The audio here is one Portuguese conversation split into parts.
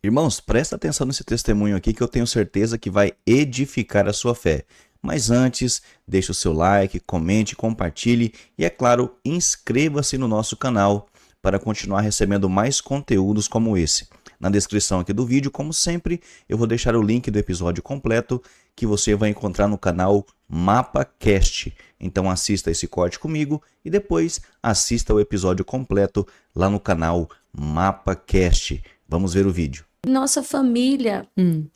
Irmãos, presta atenção nesse testemunho aqui que eu tenho certeza que vai edificar a sua fé. Mas antes, deixe o seu like, comente, compartilhe e, é claro, inscreva-se no nosso canal para continuar recebendo mais conteúdos como esse. Na descrição aqui do vídeo, como sempre, eu vou deixar o link do episódio completo que você vai encontrar no canal MapaCast. Então assista esse corte comigo e depois assista o episódio completo lá no canal MapaCast. Vamos ver o vídeo. Nossa família,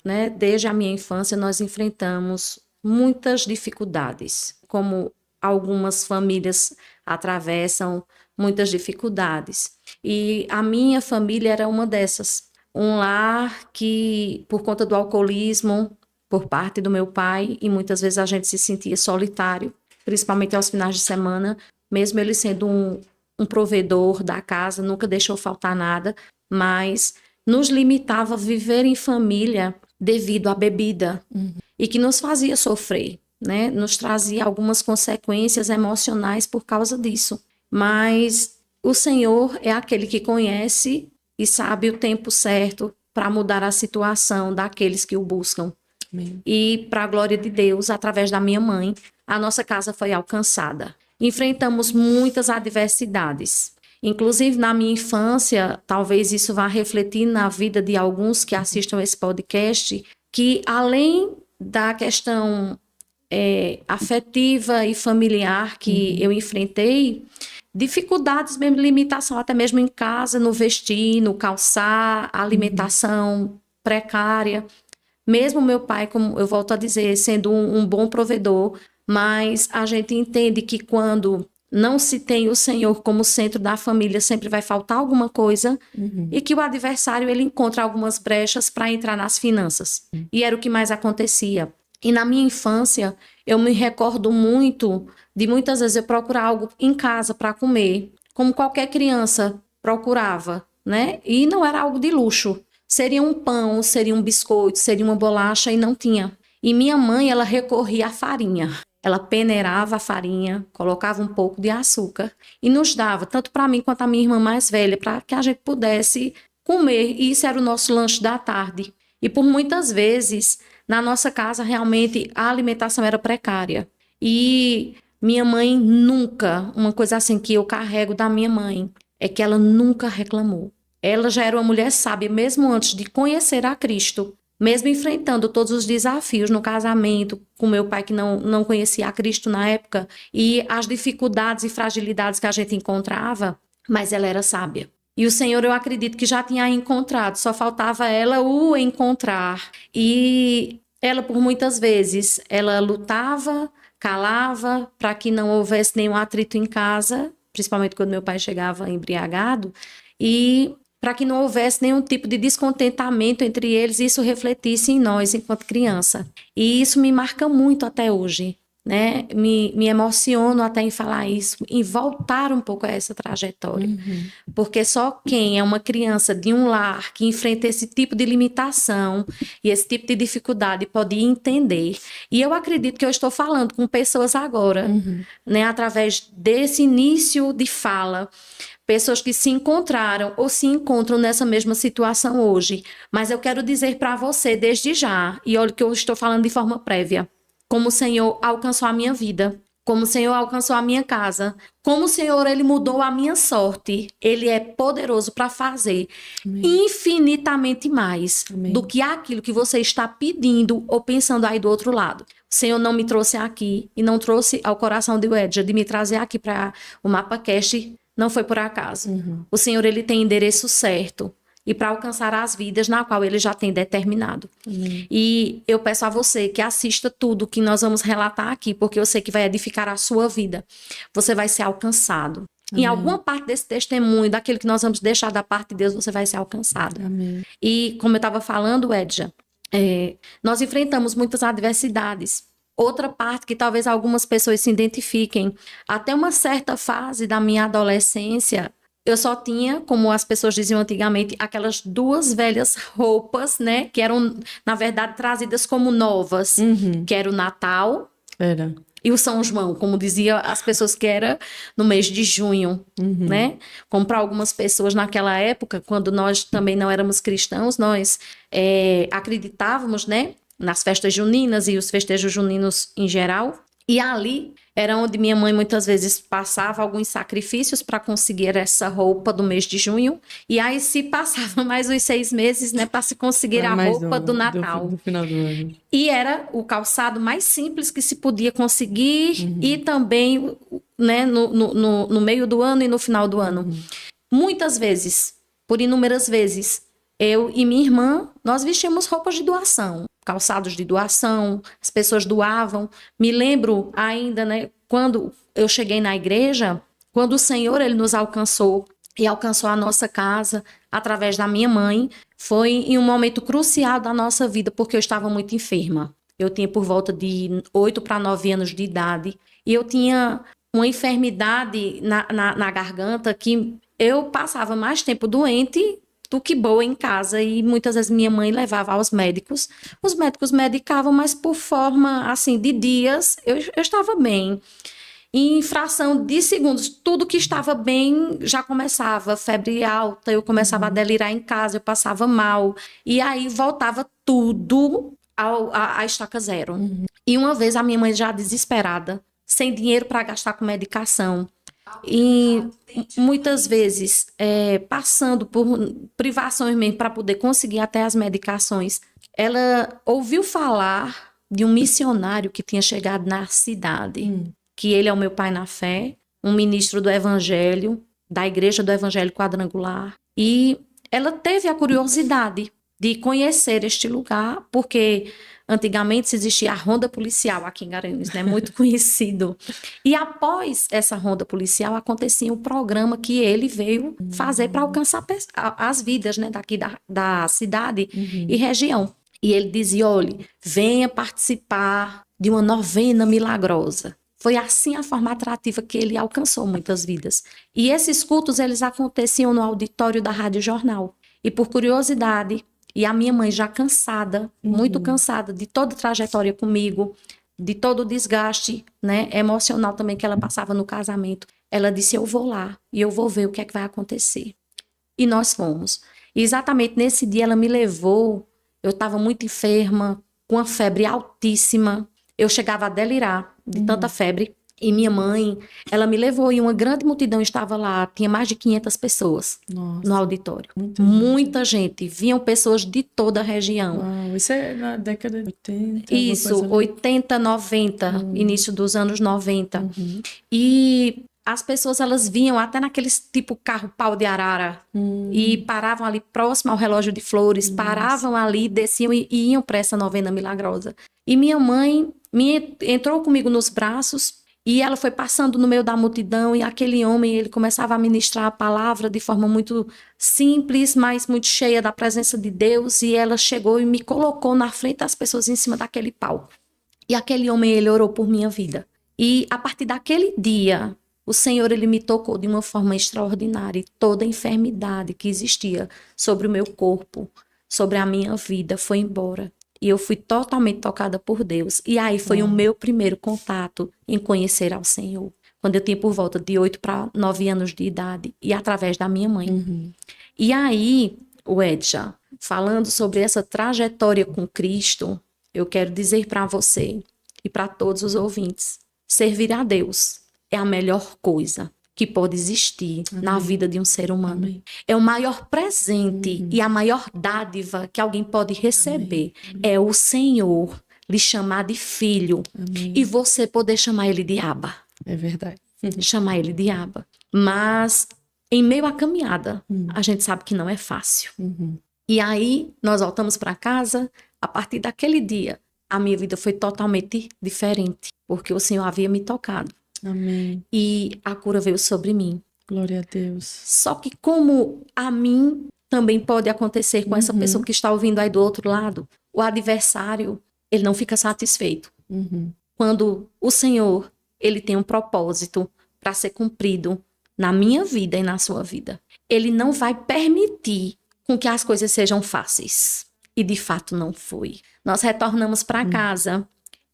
né, desde a minha infância, nós enfrentamos muitas dificuldades, como algumas famílias atravessam muitas dificuldades. E a minha família era uma dessas. Um lar que, por conta do alcoolismo, por parte do meu pai, e muitas vezes a gente se sentia solitário, principalmente aos finais de semana, mesmo ele sendo um provedor da casa, nunca deixou faltar nada, mas nos limitava a viver em família devido à bebida e que nos fazia sofrer, né? Nos trazia algumas consequências emocionais por causa disso. Mas o Senhor é aquele que conhece e sabe o tempo certo para mudar a situação daqueles que o buscam. Amém. E, para a glória de Deus, através da minha mãe, a nossa casa foi alcançada. Enfrentamos muitas adversidades. Inclusive, na minha infância, talvez isso vá refletir na vida de alguns que assistam esse podcast, que além da questão afetiva e familiar que eu enfrentei, dificuldades mesmo, limitação até mesmo em casa, no vestir, no calçar, alimentação precária. Mesmo meu pai, como eu volto a dizer, sendo um bom provedor, mas a gente entende que quando não se tem o Senhor como centro da família, sempre vai faltar alguma coisa, e que o adversário ele encontra algumas brechas para entrar nas finanças. E era o que mais acontecia. E na minha infância, eu me recordo muito de muitas vezes eu procurar algo em casa para comer, como qualquer criança procurava, né? E não era algo de luxo. Seria um pão, seria um biscoito, seria uma bolacha e não tinha. E minha mãe, ela recorria à farinha. Ela peneirava a farinha, colocava um pouco de açúcar e nos dava, tanto para mim quanto a minha irmã mais velha, para que a gente pudesse comer. E isso era o nosso lanche da tarde. E por muitas vezes, na nossa casa, realmente a alimentação era precária. E minha mãe nunca, uma coisa assim que eu carrego da minha mãe, é que ela nunca reclamou. Ela já era uma mulher sábia, mesmo antes de conhecer a Cristo, mesmo enfrentando todos os desafios no casamento, com meu pai que não conhecia a Cristo na época, e as dificuldades e fragilidades que a gente encontrava, mas ela era sábia. E o Senhor, eu acredito que já tinha encontrado, só faltava ela o encontrar. E ela, por muitas vezes, ela lutava, calava, para que não houvesse nenhum atrito em casa, principalmente quando meu pai chegava embriagado, e para que não houvesse nenhum tipo de descontentamento entre eles e isso refletisse em nós enquanto criança. E isso me marca muito até hoje, né? Me emociono até em falar isso, em voltar um pouco a essa trajetória. Porque só quem é uma criança de um lar que enfrenta esse tipo de limitação e esse tipo de dificuldade pode entender. E eu acredito que eu estou falando com pessoas agora, né? Através desse início de fala, pessoas que se encontraram ou se encontram nessa mesma situação hoje. Mas eu quero dizer para você desde já, e olha que eu estou falando de forma prévia, como o Senhor alcançou a minha vida, como o Senhor alcançou a minha casa, como o Senhor ele mudou a minha sorte. Ele é poderoso para fazer infinitamente mais do que aquilo que você está pedindo ou pensando aí do outro lado. O Senhor não me trouxe aqui e não trouxe ao coração de Edja de me trazer aqui para o MapaCast. Não foi por acaso. O Senhor, ele tem endereço certo e para alcançar as vidas na qual ele já tem determinado. E eu peço a você que assista tudo que nós vamos relatar aqui, porque eu sei que vai edificar a sua vida. Você vai ser alcançado. Em alguma parte desse testemunho, daquilo que nós vamos deixar da parte de Deus, você vai ser alcançado. E como eu estava falando, Edja, nós enfrentamos muitas adversidades. Outra parte que talvez algumas pessoas se identifiquem, até uma certa fase da minha adolescência, eu só tinha, como as pessoas diziam antigamente, aquelas duas velhas roupas, né? Que eram, na verdade, trazidas como novas. Que era o Natal e o São João, como dizia as pessoas que era no mês de junho, né? Como para algumas pessoas naquela época, quando nós também não éramos cristãos, nós acreditávamos, né? Nas festas juninas e os festejos juninos em geral. E ali era onde minha mãe muitas vezes passava alguns sacrifícios para conseguir essa roupa do mês de junho. E aí se passava mais os 6 meses, né, para se conseguir a roupa do Natal. Do final do ano. E era o calçado mais simples que se podia conseguir e também, né, no meio do ano e no final do ano. Muitas vezes, por inúmeras vezes, eu e minha irmã, nós vestíamos roupas de doação, calçados de doação, as pessoas doavam. Me lembro ainda, né, quando eu cheguei na igreja, quando o Senhor ele nos alcançou e alcançou a nossa casa através da minha mãe, foi em um momento crucial da nossa vida, porque eu estava muito enferma. Eu tinha por volta de 8 para 9 anos de idade e eu tinha uma enfermidade na garganta que eu passava mais tempo doente do que boa em casa, e muitas vezes minha mãe levava aos médicos. Os médicos medicavam, mas por forma, assim, de dias, eu estava bem. Em fração de segundos, tudo que estava bem já começava, febre alta, eu começava a delirar em casa, eu passava mal, e aí voltava tudo à estaca zero. E uma vez a minha mãe já desesperada, sem dinheiro para gastar com medicação, e muitas vezes passando por privações mesmo para poder conseguir até as medicações, ela ouviu falar de um missionário que tinha chegado na cidade, que ele é o meu pai na fé, um ministro do Evangelho, da Igreja do Evangelho Quadrangular, e ela teve a curiosidade de conhecer este lugar, porque antigamente existia a ronda policial aqui em Garanhuns, né? Muito conhecido. E após essa ronda policial, acontecia um programa que ele veio fazer para alcançar as vidas, né? Daqui da cidade e região. E ele dizia, olha, venha participar de uma novena milagrosa. Foi assim a forma atrativa que ele alcançou muitas vidas. E esses cultos, eles aconteciam no auditório da Rádio Jornal. E por curiosidade, e a minha mãe já cansada, muito cansada de toda a trajetória comigo, de todo o desgaste, né, emocional também que ela passava no casamento, ela disse, eu vou lá e eu vou ver o que é que vai acontecer. E nós fomos. E exatamente nesse dia ela me levou, eu estava muito enferma, com uma febre altíssima, eu chegava a delirar de tanta febre. E minha mãe, ela me levou e uma grande multidão estava lá, tinha mais de 500 pessoas no auditório. Muita gente, vinham pessoas de toda a região. Uau, isso é na década de 80? Isso, 80, 90, início dos anos 90. E as pessoas, elas vinham até naqueles tipo carro pau de arara e paravam ali próximo ao relógio de flores, paravam ali, desciam e iam para essa novena milagrosa. E minha mãe entrou comigo nos braços, e ela foi passando no meio da multidão, e aquele homem, ele começava a ministrar a palavra de forma muito simples, mas muito cheia da presença de Deus, e ela chegou e me colocou na frente das pessoas em cima daquele palco. E aquele homem, ele orou por minha vida. E a partir daquele dia, o Senhor, ele me tocou de uma forma extraordinária, e toda a enfermidade que existia sobre o meu corpo, sobre a minha vida, foi embora. E eu fui totalmente tocada por Deus. E aí foi o meu primeiro contato em conhecer ao Senhor. Quando eu tinha por volta de 8 para 9 anos de idade. E através da minha mãe. E aí, Edja, falando sobre essa trajetória com Cristo, eu quero dizer para você e para todos os ouvintes, servir a Deus é a melhor coisa que pode existir na vida de um ser humano. É o maior presente e a maior dádiva que alguém pode receber. É o Senhor lhe chamar de filho e você poder chamar ele de Abba. É verdade. Chamar ele de Abba. Mas em meio à caminhada, a gente sabe que não é fácil. E aí nós voltamos para casa. A partir daquele dia, a minha vida foi totalmente diferente, porque o Senhor havia me tocado. Amém. E a cura veio sobre mim. Glória a Deus. Só que como a mim também pode acontecer com essa pessoa que está ouvindo aí do outro lado, o adversário, ele não fica satisfeito. Quando o Senhor, ele tem um propósito para ser cumprido na minha vida e na sua vida. Ele não vai permitir com que as coisas sejam fáceis. E de fato não foi. Nós retornamos para casa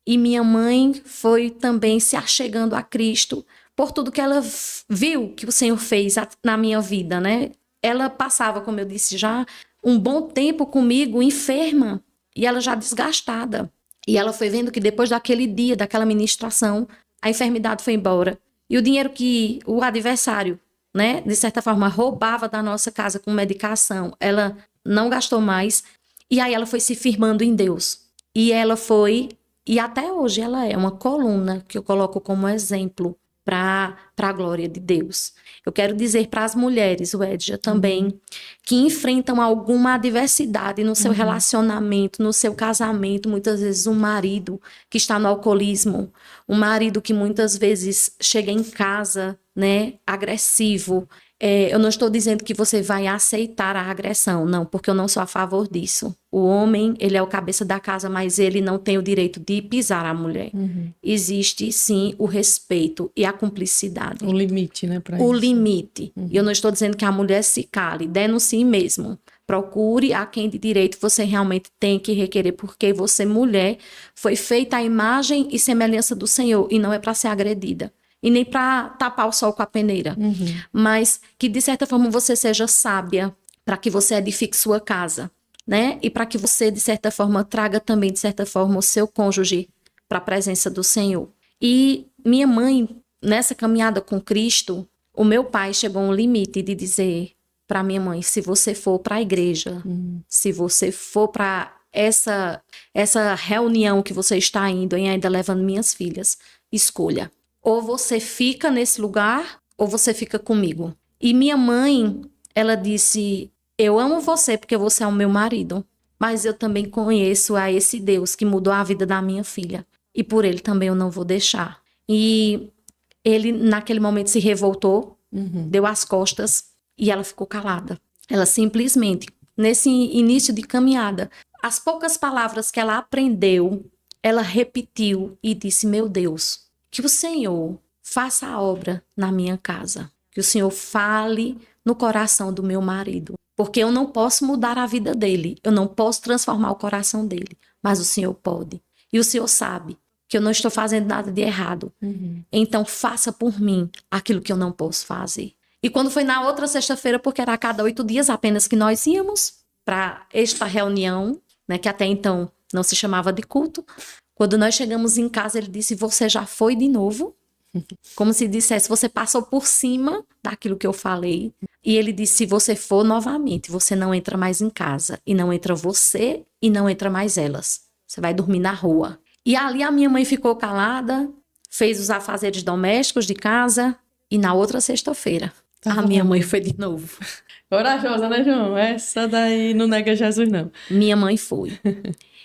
E minha mãe foi também se achegando a Cristo por tudo que ela viu que o Senhor fez na minha vida, né? Ela passava, como eu disse já, um bom tempo comigo, enferma, e ela já desgastada. E ela foi vendo que depois daquele dia, daquela ministração, a enfermidade foi embora. E o dinheiro que o adversário, né, de certa forma, roubava da nossa casa com medicação, ela não gastou mais. E aí ela foi se firmando em Deus. E ela foi, e até hoje ela é uma coluna que eu coloco como exemplo para a glória de Deus. Eu quero dizer para as mulheres, Wedja, também, que enfrentam alguma adversidade no seu relacionamento, no seu casamento, muitas vezes um marido que está no alcoolismo, um marido que muitas vezes chega em casa, né, agressivo. Eu não estou dizendo que você vai aceitar a agressão, não, porque eu não sou a favor disso. O homem, ele é o cabeça da casa, mas ele não tem o direito de pisar a mulher. Existe, sim, o respeito e a cumplicidade. O limite, né, para isso. O limite. E eu não estou dizendo que a mulher se cale, denuncie mesmo. Procure a quem de direito você realmente tem que requerer, porque você, mulher, foi feita à imagem e semelhança do Senhor, e não é para ser agredida. E nem para tapar o sol com a peneira. Mas que, de certa forma, você seja sábia para que você edifique sua casa, né? E para que você, de certa forma, traga também, de certa forma, o seu cônjuge para a presença do Senhor. E minha mãe, nessa caminhada com Cristo, o meu pai chegou a um limite de dizer para minha mãe, se você for para a igreja, se você for para essa reunião que você está indo e ainda levando minhas filhas, escolha. Ou você fica nesse lugar, ou você fica comigo. E minha mãe, ela disse, eu amo você porque você é o meu marido, mas eu também conheço a esse Deus que mudou a vida da minha filha. E por ele também eu não vou deixar. E ele, naquele momento, se revoltou, deu as costas e ela ficou calada. Ela simplesmente, nesse início de caminhada, as poucas palavras que ela aprendeu, ela repetiu e disse, meu Deus, que o Senhor faça a obra na minha casa. Que o Senhor fale no coração do meu marido. Porque eu não posso mudar a vida dele. Eu não posso transformar o coração dele. Mas o Senhor pode. E o Senhor sabe que eu não estou fazendo nada de errado. Então faça por mim aquilo que eu não posso fazer. E quando foi na outra sexta-feira, porque era a cada 8 dias apenas que nós íamos para esta reunião, né, que até então não se chamava de culto. Quando nós chegamos em casa, ele disse, você já foi de novo? Como se dissesse, você passou por cima daquilo que eu falei. E ele disse, se você for novamente, você não entra mais em casa. E não entra você e não entra mais elas. Você vai dormir na rua. E ali a minha mãe ficou calada, fez os afazeres domésticos de casa. E na outra sexta-feira, a minha mãe foi de novo. Corajosa, né, João? Essa daí não nega Jesus, não. Minha mãe foi.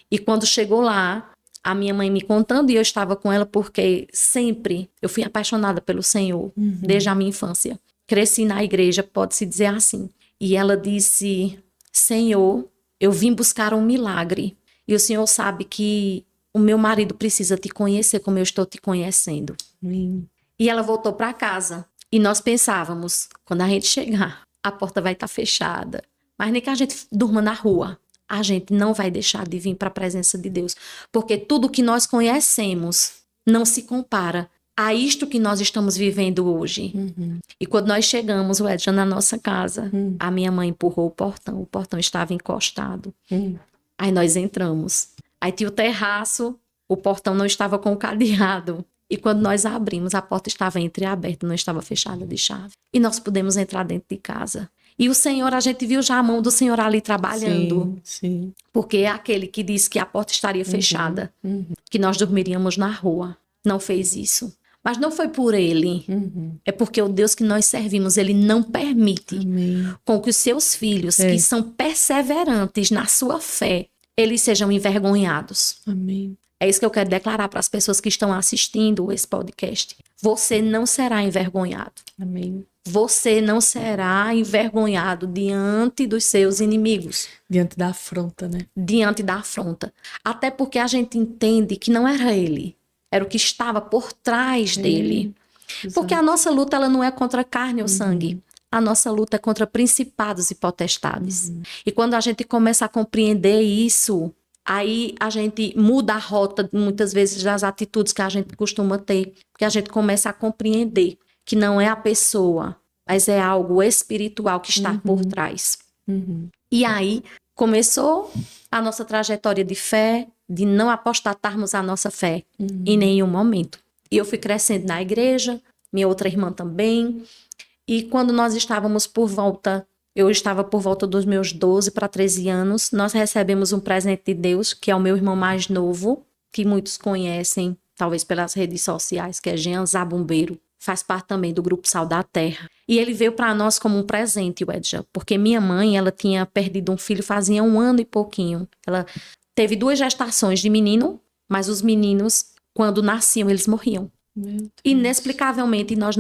E quando chegou lá, a minha mãe me contando, e eu estava com ela porque sempre eu fui apaixonada pelo Senhor, desde a minha infância. Cresci na igreja, pode-se dizer assim. E ela disse, Senhor, eu vim buscar um milagre. E o Senhor sabe que o meu marido precisa te conhecer como eu estou te conhecendo. E ela voltou para casa. E nós pensávamos, quando a gente chegar, a porta vai estar fechada. Mas nem que a gente durma na rua. A gente não vai deixar de vir para a presença de Deus. Porque tudo que nós conhecemos não se compara a isto que nós estamos vivendo hoje. E quando nós chegamos, Wedja, na nossa casa, a minha mãe empurrou o portão estava encostado. Aí nós entramos. Aí tinha o terraço, o portão não estava com o cadeado. E quando nós abrimos, a porta estava entreaberta, não estava fechada de chave. E nós pudemos entrar dentro de casa. E o Senhor, a gente viu já a mão do Senhor ali trabalhando. Sim. Porque é aquele que disse que a porta estaria fechada, que nós dormiríamos na rua. Não fez isso. Mas não foi por ele. É porque o Deus que nós servimos, ele não permite com que os seus filhos, que são perseverantes na sua fé, eles sejam envergonhados. Amém. É isso que eu quero declarar para as pessoas que estão assistindo esse podcast. Você não será envergonhado. Amém. Você não será envergonhado diante dos seus inimigos. Diante da afronta, né? Diante da afronta. Até porque a gente entende que não era ele. Era o que estava por trás dele. Exato. Porque a nossa luta, ela não é contra carne ou sangue. A nossa luta é contra principados e potestades. E quando a gente começa a compreender isso, Aí a gente muda a rota, muitas vezes, das atitudes que a gente costuma ter, porque a gente começa a compreender que não é a pessoa, mas é algo espiritual que está por trás. E aí começou a nossa trajetória de fé, de não apostatarmos a nossa fé em nenhum momento. E eu fui crescendo na igreja, minha outra irmã também. E quando nós estávamos eu estava por volta dos meus 12 para 13 anos, nós recebemos um presente de Deus, que é o meu irmão mais novo, que muitos conhecem, talvez pelas redes sociais, que é Jean Zabumbeiro. Faz parte também do Grupo Sal da Terra. E ele veio para nós como um presente, Edja, porque minha mãe, ela tinha perdido um filho fazia 1 ano e pouquinho. Ela teve 2 gestações de menino, mas os meninos, quando nasciam, eles morriam. Inexplicavelmente, nós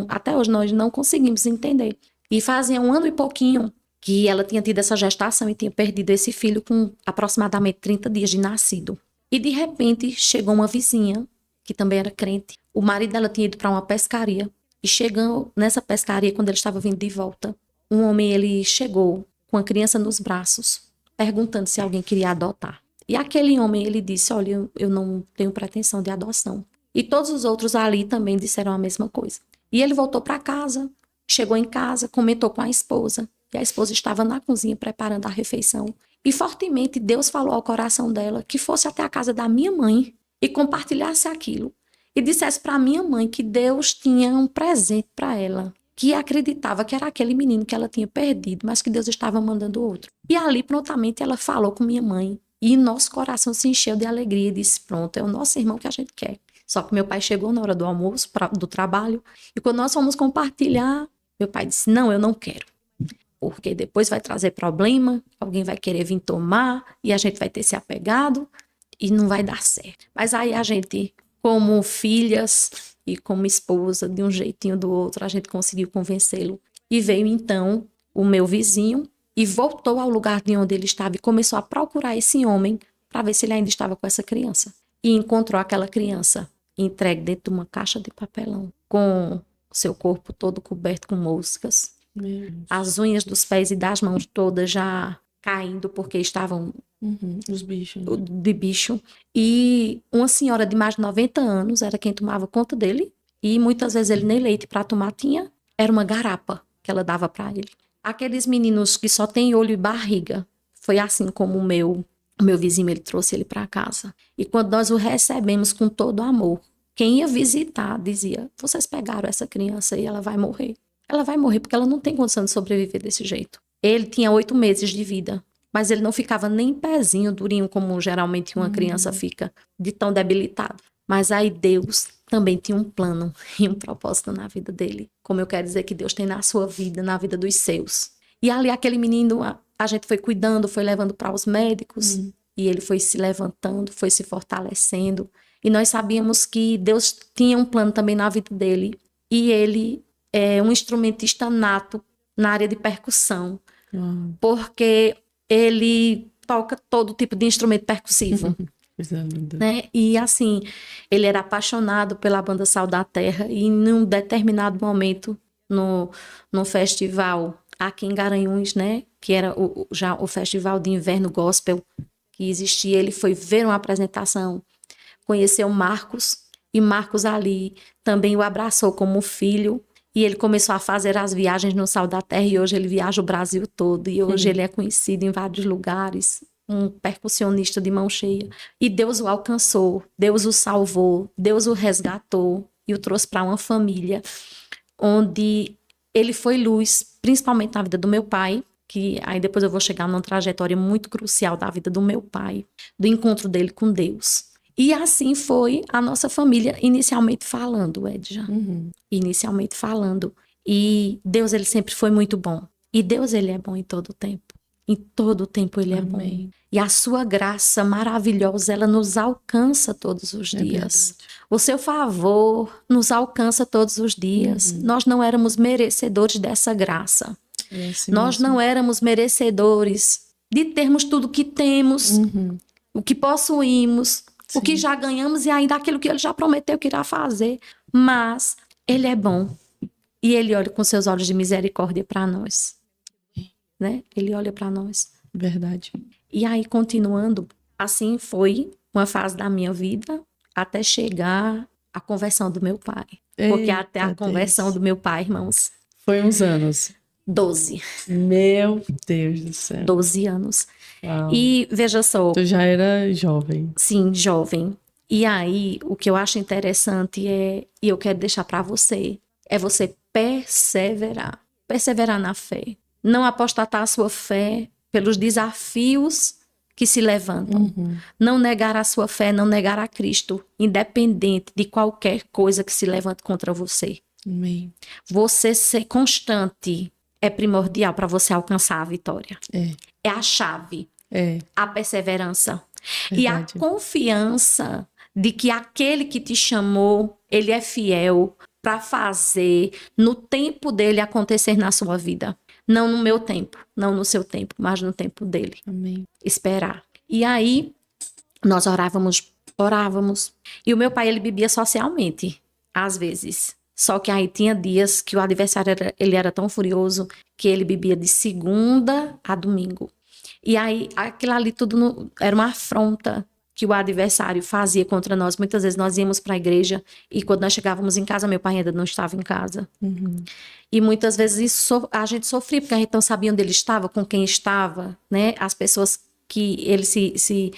até hoje nós não conseguimos entender. E fazia 1 ano e pouquinho que ela tinha tido essa gestação e tinha perdido esse filho com aproximadamente 30 dias de nascido. E de repente chegou uma vizinha, que também era crente. O marido dela tinha ido para uma pescaria. E chegando nessa pescaria, quando ele estava vindo de volta, um homem, ele chegou com a criança nos braços, perguntando se alguém queria adotar. E aquele homem, ele disse, olha, eu não tenho pretensão de adoção. E todos os outros ali também disseram a mesma coisa. E ele voltou para casa, chegou em casa, comentou com a esposa. E a esposa estava na cozinha preparando a refeição. E fortemente Deus falou ao coração dela que fosse até a casa da minha mãe e compartilhasse aquilo. E dissesse para minha mãe que Deus tinha um presente para ela, que acreditava que era aquele menino que ela tinha perdido, mas que Deus estava mandando outro. E ali prontamente ela falou com minha mãe. E nosso coração se encheu de alegria e disse, pronto, é o nosso irmão que a gente quer. Só que meu pai chegou na hora do almoço, do trabalho, e quando nós fomos compartilhar, meu pai disse, não, eu não quero. Porque depois vai trazer problema, alguém vai querer vir tomar, e a gente vai ter se apegado, e não vai dar certo. Mas aí a gente, como filhas e como esposa, de um jeitinho do outro, a gente conseguiu convencê-lo. E veio então o meu vizinho, e voltou ao lugar de onde ele estava, e começou a procurar esse homem, para ver se ele ainda estava com essa criança. E encontrou aquela criança entregue dentro de uma caixa de papelão, com o seu corpo todo coberto com moscas, as unhas dos pés e das mãos todas já caindo porque estavam Os bichos. de bicho. E uma senhora de mais de 90 anos era quem tomava conta dele, e muitas vezes ele nem leite para tomar tinha, era uma garapa que ela dava para ele. Aqueles meninos que só têm olho e barriga, foi assim como o meu vizinho, ele trouxe ele para casa. E quando nós o recebemos com todo amor, quem ia visitar dizia, vocês pegaram essa criança e ela vai morrer. Ela vai morrer porque ela não tem condição de sobreviver desse jeito. Ele tinha 8 meses de vida, mas ele não ficava nem pezinho, durinho, como geralmente uma criança fica, de tão debilitado. Mas aí Deus também tinha um plano e um propósito na vida dele. Como eu quero dizer que Deus tem na sua vida, na vida dos seus. E ali aquele menino, a gente foi cuidando, foi levando para os médicos, e ele foi se levantando, foi se fortalecendo. E nós sabíamos que Deus tinha um plano também na vida dele. E ele é um instrumentista nato na área de percussão, porque ele toca todo tipo de instrumento percussivo. Né? E assim, ele era apaixonado pela banda Sal da Terra, e em um determinado momento, no festival aqui em Garanhuns, né, que era já o festival de inverno gospel que existia, ele foi ver uma apresentação, conheceu Marcos, e Marcos ali também o abraçou como filho, e ele começou a fazer as viagens no Sal da Terra, e hoje ele viaja o Brasil todo, e hoje ele é conhecido em vários lugares, um percussionista de mão cheia. E Deus o alcançou, Deus o salvou, Deus o resgatou, e o trouxe para uma família onde ele foi luz, principalmente na vida do meu pai, que aí depois eu vou chegar numa trajetória muito crucial da vida do meu pai, do encontro dele com Deus. E assim foi a nossa família, inicialmente falando, Edja. Inicialmente falando. E Deus, ele sempre foi muito bom. E Deus, ele é bom em todo o tempo. Em todo o tempo ele é bom. E a sua graça maravilhosa, ela nos alcança todos os dias. O seu favor nos alcança todos os dias. Nós não éramos merecedores dessa graça. Nós não éramos merecedores de termos tudo que temos, o que possuímos, o que já ganhamos e ainda aquilo que ele já prometeu que irá fazer. Mas ele é bom. E ele olha com seus olhos de misericórdia para nós. Né? Ele olha para nós. Verdade. E aí, continuando, Assim foi uma fase da minha vida até chegar a conversão do meu pai. Porque até a Eita conversão Deus. do meu pai, irmãos, Foi uns anos. 12 Meu Deus do céu. 12 anos. Uau. E veja só, Tu já era jovem. sim, jovem. E aí, o que eu acho interessante e eu quero deixar para você, é você perseverar. Perseverar na fé. Não apostatar a sua fé pelos desafios que se levantam. Não negar a sua fé, não negar a Cristo, independente de qualquer coisa que se levante contra você. Amém. Você ser constante é primordial para você alcançar a vitória. É a chave, É, a perseverança. E a verdade. confiança de que aquele que te chamou, ele é fiel para fazer no tempo dele acontecer na sua vida. Não no meu tempo, não no seu tempo, mas no tempo dele. Amém. Esperar. E aí, nós orávamos. E o meu pai, ele bebia socialmente, às vezes. Só que aí tinha dias que o adversário ele era tão furioso que ele bebia de segunda a domingo. E aí, aquilo ali tudo era uma afronta que o adversário fazia contra nós. Muitas vezes nós íamos para a igreja e quando nós chegávamos em casa, meu pai ainda não estava em casa. E muitas vezes a gente sofria, porque a gente não sabia onde ele estava, com quem estava, né? As pessoas que ele se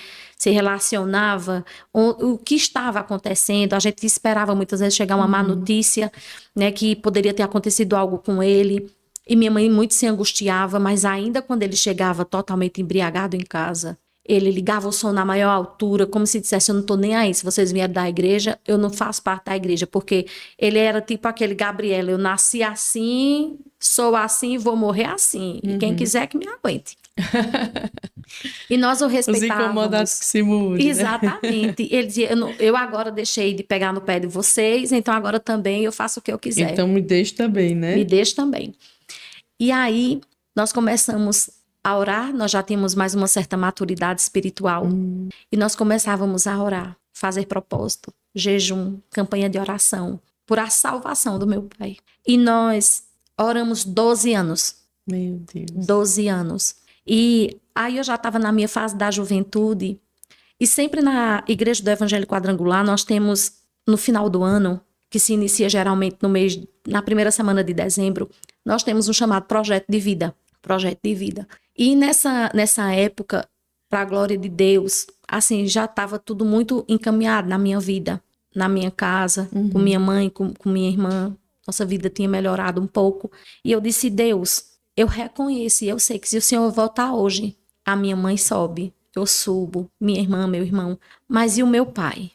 relacionava, o que estava acontecendo. A gente esperava muitas vezes chegar uma má notícia, né? Que poderia ter acontecido algo com ele. E minha mãe muito se angustiava, mas ainda quando ele chegava totalmente embriagado em casa, ele ligava o som na maior altura, como se dissesse, eu não tô nem aí, se vocês vierem da igreja, eu não faço parte da igreja, porque ele era tipo aquele Gabriel, eu nasci assim, sou assim e vou morrer assim, e quem quiser que me aguente. E nós o Os respeitávamos. incomodados que se mudem. Né? Exatamente. Ele dizia, eu agora deixei de pegar no pé de vocês, então agora também eu faço o que eu quiser. Então me deixe também, né? Me deixe também. E aí, nós começamos a orar, nós já tínhamos mais uma certa maturidade espiritual. E nós começávamos a orar, fazer propósito, jejum, campanha de oração, por a salvação do meu pai. E nós oramos 12 anos. Meu Deus. 12 anos. E aí eu já estava na minha fase da juventude. E sempre na Igreja do Evangelho Quadrangular, nós temos, no final do ano, que se inicia geralmente na primeira semana de dezembro, nós temos um chamado Projeto de Vida. Projeto de Vida. E nessa época, para a glória de Deus, assim, já estava tudo muito encaminhado na minha vida, na minha casa, com minha mãe, com minha irmã. Nossa vida tinha melhorado um pouco. E eu disse, Deus, eu reconheço e eu sei que se o Senhor voltar hoje, a minha mãe sobe, eu subo, minha irmã, meu irmão. Mas e o meu pai?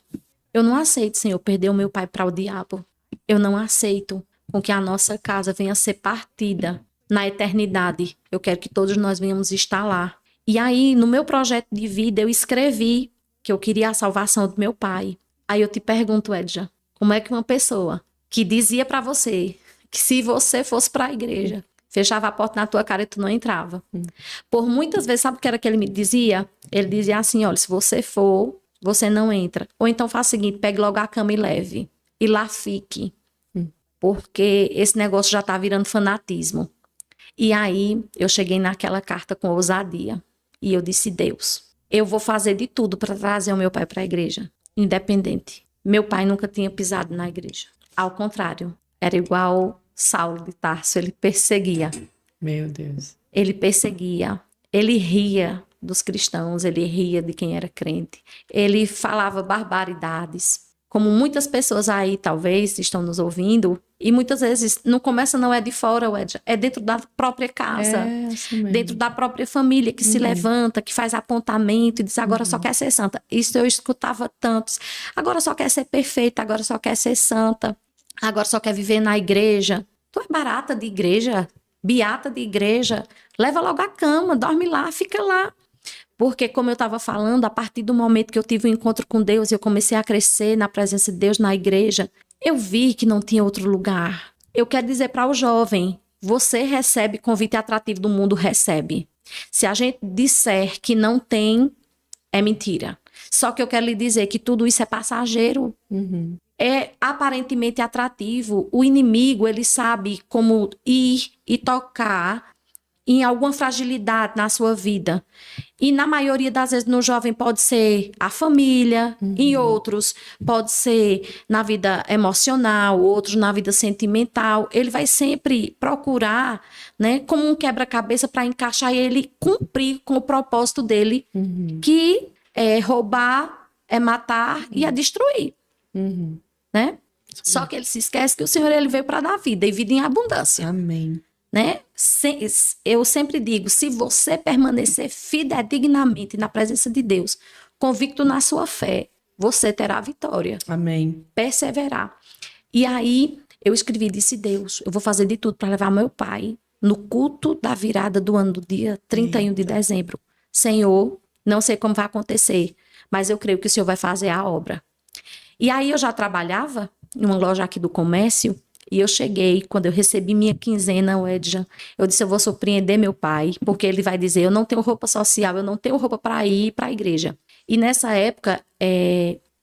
Eu não aceito, Senhor, perder o meu pai para o diabo. Eu não aceito com que a nossa casa venha a ser partida na eternidade. Eu quero que todos nós venhamos estar lá. E aí, no meu projeto de vida, eu escrevi que eu queria a salvação do meu pai. Aí eu te pergunto, Edja, como é que uma pessoa que dizia para você que se você fosse para a igreja, fechava a porta na tua cara e tu não entrava. Por muitas vezes, sabe o que era que ele me dizia? Ele dizia assim, olha, se você for, você não entra. Ou então faça o seguinte, pegue logo a cama e leve. E lá fique. Porque esse negócio já tá virando fanatismo. E aí, eu cheguei naquela carta com ousadia. E eu disse, Deus, eu vou fazer de tudo para trazer o meu pai para a igreja. Independente. Meu pai nunca tinha pisado na igreja. Ao contrário, era igual Saulo de Tarso, ele perseguia. Meu Deus. Ele perseguia. Ele ria dos cristãos, ele ria de quem era crente. Ele falava barbaridades. Como muitas pessoas aí, talvez, estão nos ouvindo, e muitas vezes não começa, não é de fora, é dentro da própria casa, É assim mesmo. dentro da própria família, que se levanta, que faz apontamento e diz, agora só quer ser santa. Isso eu escutava tantos. Agora só quer ser perfeita, agora só quer ser santa, agora só quer viver na igreja. Tu é barata de igreja, beata de igreja, leva logo a cama, dorme lá, fica lá. Porque, como eu estava falando, a partir do momento que eu tive um encontro com Deus e eu comecei a crescer na presença de Deus na igreja, eu vi que não tinha outro lugar. Eu quero dizer para o jovem, você recebe convite atrativo do mundo, recebe. Se a gente disser que não tem, é mentira. Só que eu quero lhe dizer que tudo isso é passageiro. É aparentemente atrativo. O inimigo, ele sabe como ir e tocar em alguma fragilidade na sua vida. E na maioria das vezes no jovem pode ser a família, em outros pode ser na vida emocional, outros na vida sentimental. Ele vai sempre procurar, né, como um quebra-cabeça para encaixar e ele cumprir com o propósito dele, que é roubar, é matar e é destruir. Né? Só que ele se esquece que o Senhor ele veio para dar vida e vida em abundância. Amém. Né? Eu sempre digo, se você permanecer fidedignamente na presença de Deus, convicto na sua fé, você terá vitória. Amém. Perseverar. E aí eu escrevi, disse Deus, eu vou fazer de tudo para levar meu pai no culto da virada do ano, do dia 31 de dezembro. Senhor, não sei como vai acontecer, mas eu creio que o Senhor vai fazer a obra. E aí eu já trabalhava em uma loja aqui do comércio, e eu cheguei, quando eu recebi minha quinzena, o Edja, eu disse, eu vou surpreender meu pai, porque ele vai dizer, eu não tenho roupa social, eu não tenho roupa para ir para a igreja. E nessa época,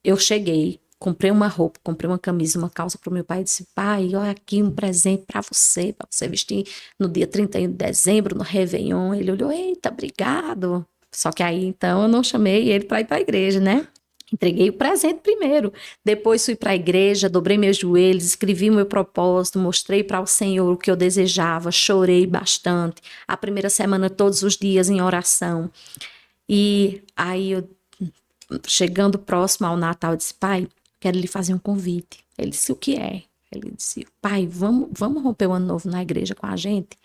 eu cheguei, comprei uma roupa, comprei uma camisa, uma calça para o meu pai, e disse, pai, olha aqui um presente para você vestir no dia 31 de dezembro, no Réveillon. Ele olhou, eita, obrigado. Só que aí, então, eu não chamei ele para ir para a igreja, né? Entreguei o presente primeiro, depois fui para a igreja, dobrei meus joelhos, escrevi o meu propósito, mostrei para o Senhor o que eu desejava, chorei bastante, a primeira semana todos os dias em oração. E aí, chegando próximo ao Natal, eu disse, pai, quero lhe fazer um convite. Ele disse, o que é? Ele disse, pai, vamos romper o ano novo na igreja com a gente?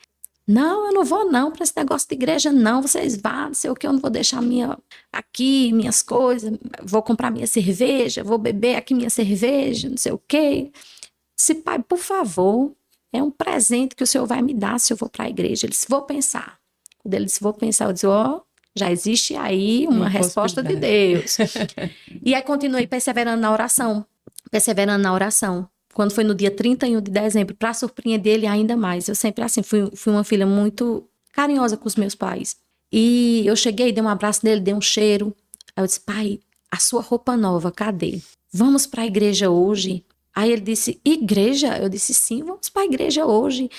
Não, eu não vou não para esse negócio de igreja não, vocês vão, não sei o que, eu não vou deixar minhas coisas, vou comprar minha cerveja, vou beber aqui minha cerveja, não sei o que. Disse, pai, por favor, é um presente que o senhor vai me dar se eu vou para a igreja. Ele disse, vou pensar. Quando ele disse, vou pensar, eu disse, já existe aí uma resposta de Deus. E aí continuei perseverando na oração. Quando foi no dia 31 de dezembro, para surpreender ele ainda mais. Eu sempre, assim, fui uma filha muito carinhosa com os meus pais. E eu cheguei, dei um abraço nele, dei um cheiro. Aí eu disse, pai, a sua roupa nova, cadê? Vamos para a igreja hoje? Aí ele disse, igreja? Eu disse, sim, vamos para a igreja hoje.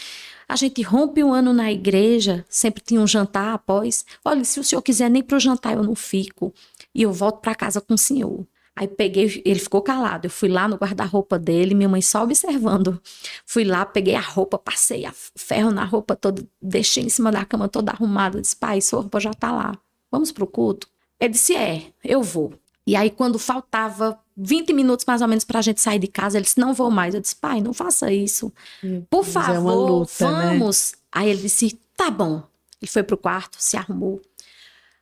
A gente rompe um ano na igreja, sempre tinha um jantar após. Olha, se o senhor quiser nem para o jantar, eu não fico. E eu volto para casa com o senhor. Aí peguei, ele ficou calado, eu fui lá no guarda-roupa dele, minha mãe só observando. Fui lá, peguei a roupa, passei a ferro na roupa toda, deixei em cima da cama toda arrumada. Disse, pai, sua roupa já tá lá, vamos pro culto? Ele disse, eu vou. E aí quando faltava 20 minutos mais ou menos pra gente sair de casa, ele disse, não vou mais. Eu disse, pai, não faça isso. Por favor, uma luta, vamos. Né? Aí ele disse, tá bom. Ele foi pro quarto, se arrumou.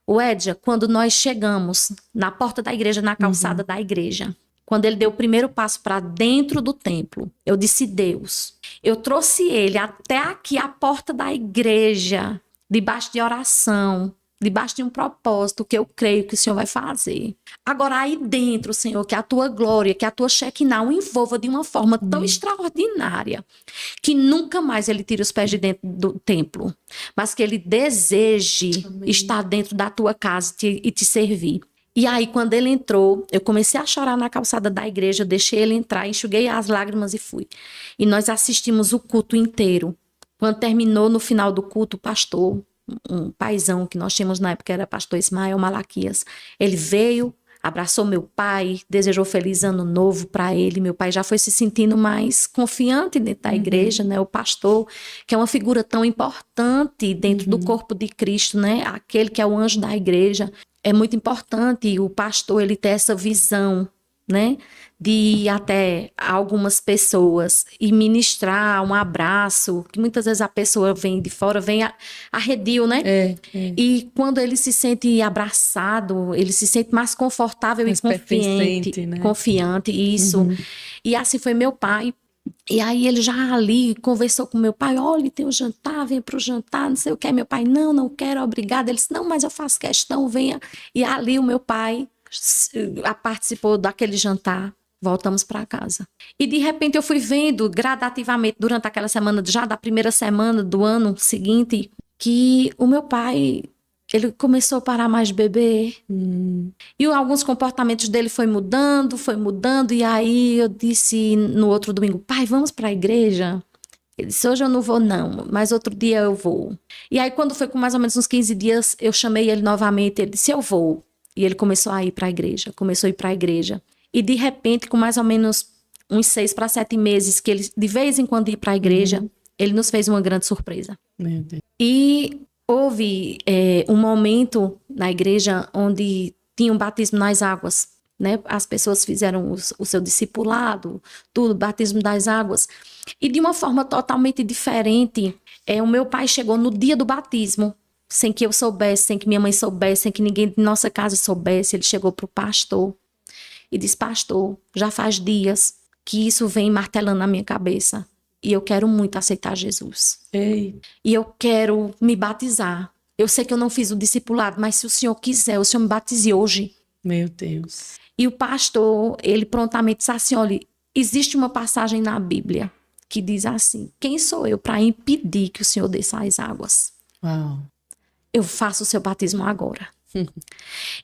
O Edja, quando nós chegamos na porta da igreja, na calçada da igreja, quando ele deu o primeiro passo para dentro do templo, eu disse, Deus, eu trouxe ele até aqui, a porta da igreja, debaixo de oração, debaixo de um propósito que eu creio que o Senhor vai fazer. Agora, aí dentro, Senhor, que a tua glória, que a tua Shekinah o envolva de uma forma tão extraordinária, que nunca mais ele tire os pés de dentro do templo, mas que ele deseje estar dentro da tua casa e te servir. E aí, quando ele entrou, eu comecei a chorar na calçada da igreja, eu deixei ele entrar, enxuguei as lágrimas e fui. E nós assistimos o culto inteiro. Quando terminou, no final do culto, o pastor, um paizão que nós tínhamos na época, era pastor Ismael Malaquias, ele veio, abraçou meu pai, desejou feliz ano novo para ele. Meu pai já foi se sentindo mais confiante dentro da igreja, né? O pastor, que é uma figura tão importante dentro do corpo de Cristo, né? Aquele que é o anjo da igreja. É muito importante o pastor ele ter essa visão, né? De ir até algumas pessoas e ministrar um abraço, que muitas vezes a pessoa vem de fora, vem arredio, né? E quando ele se sente abraçado, ele se sente mais confortável e confiante, né? Confiante, isso. E assim foi meu pai. E aí ele já ali conversou com meu pai, olha, tem um jantar, venha para o jantar, não sei o que. Meu pai, não quero, obrigada. Ele disse, não, mas eu faço questão, venha. E ali o meu pai participou daquele jantar. Voltamos para casa. E de repente eu fui vendo gradativamente durante aquela semana, já da primeira semana do ano seguinte, que o meu pai, ele começou a parar mais de beber. E alguns comportamentos dele foi mudando. E aí eu disse no outro domingo, pai, vamos para a igreja? Ele disse, hoje eu não vou não, mas outro dia eu vou. E aí quando foi com mais ou menos uns 15 dias, eu chamei ele novamente, ele disse, eu vou. E ele começou a ir para a igreja, começou a ir para a igreja. E de repente, com mais ou menos uns 6 para 7 meses, que ele de vez em quando ia para a igreja, ele nos fez uma grande surpresa. Meu Deus. E houve um momento na igreja onde tinha um batismo nas águas, né? As pessoas fizeram o seu discipulado, tudo, batismo das águas. E de uma forma totalmente diferente, o meu pai chegou no dia do batismo, sem que eu soubesse, sem que minha mãe soubesse, sem que ninguém de nossa casa soubesse. Ele chegou para o pastor e disse, pastor, já faz dias que isso vem martelando na minha cabeça e eu quero muito aceitar Jesus. Ei. E eu quero me batizar. Eu sei que eu não fiz o discipulado, mas se o senhor quiser, o senhor me batize hoje. Meu Deus. E o pastor, ele prontamente disse assim, olha, existe uma passagem na Bíblia que diz assim, quem sou eu para impedir que o senhor desça as águas? Uau. Eu faço o seu batismo agora.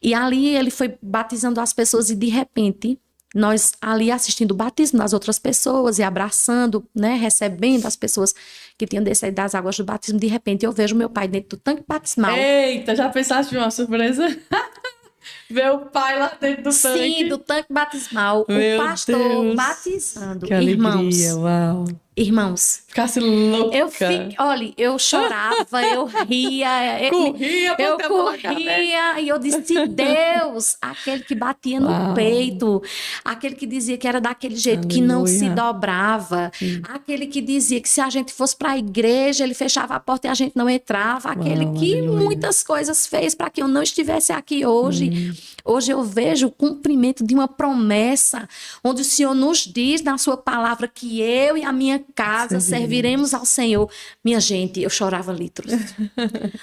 E ali ele foi batizando as pessoas e de repente, nós ali assistindo o batismo das outras pessoas e abraçando, né, recebendo as pessoas que tinham descido das águas do batismo, de repente eu vejo meu pai dentro do tanque batismal. Eita, já pensaste em uma surpresa? Ver o pai lá dentro do tanque. Sim, do tanque batismal. Meu o pastor Deus. batizando. Que Irmãos, alegria, uau. irmãos, Ficasse louca. olha, eu chorava, eu ria, Corria, eu botei a mão na cabeça. corria e eu disse, Deus, aquele que batia no Uau. peito, aquele que dizia que era daquele jeito, que não se Aleluia. dobrava, aquele que dizia que se a gente fosse para a igreja, ele fechava a porta e a gente não entrava, aquele Uau, que aleluia. muitas coisas fez para que eu não estivesse aqui hoje. Hoje eu vejo o cumprimento de uma promessa, onde o Senhor nos diz na sua palavra que eu e a minha casa serviremos ao Senhor. Minha gente, eu chorava litros.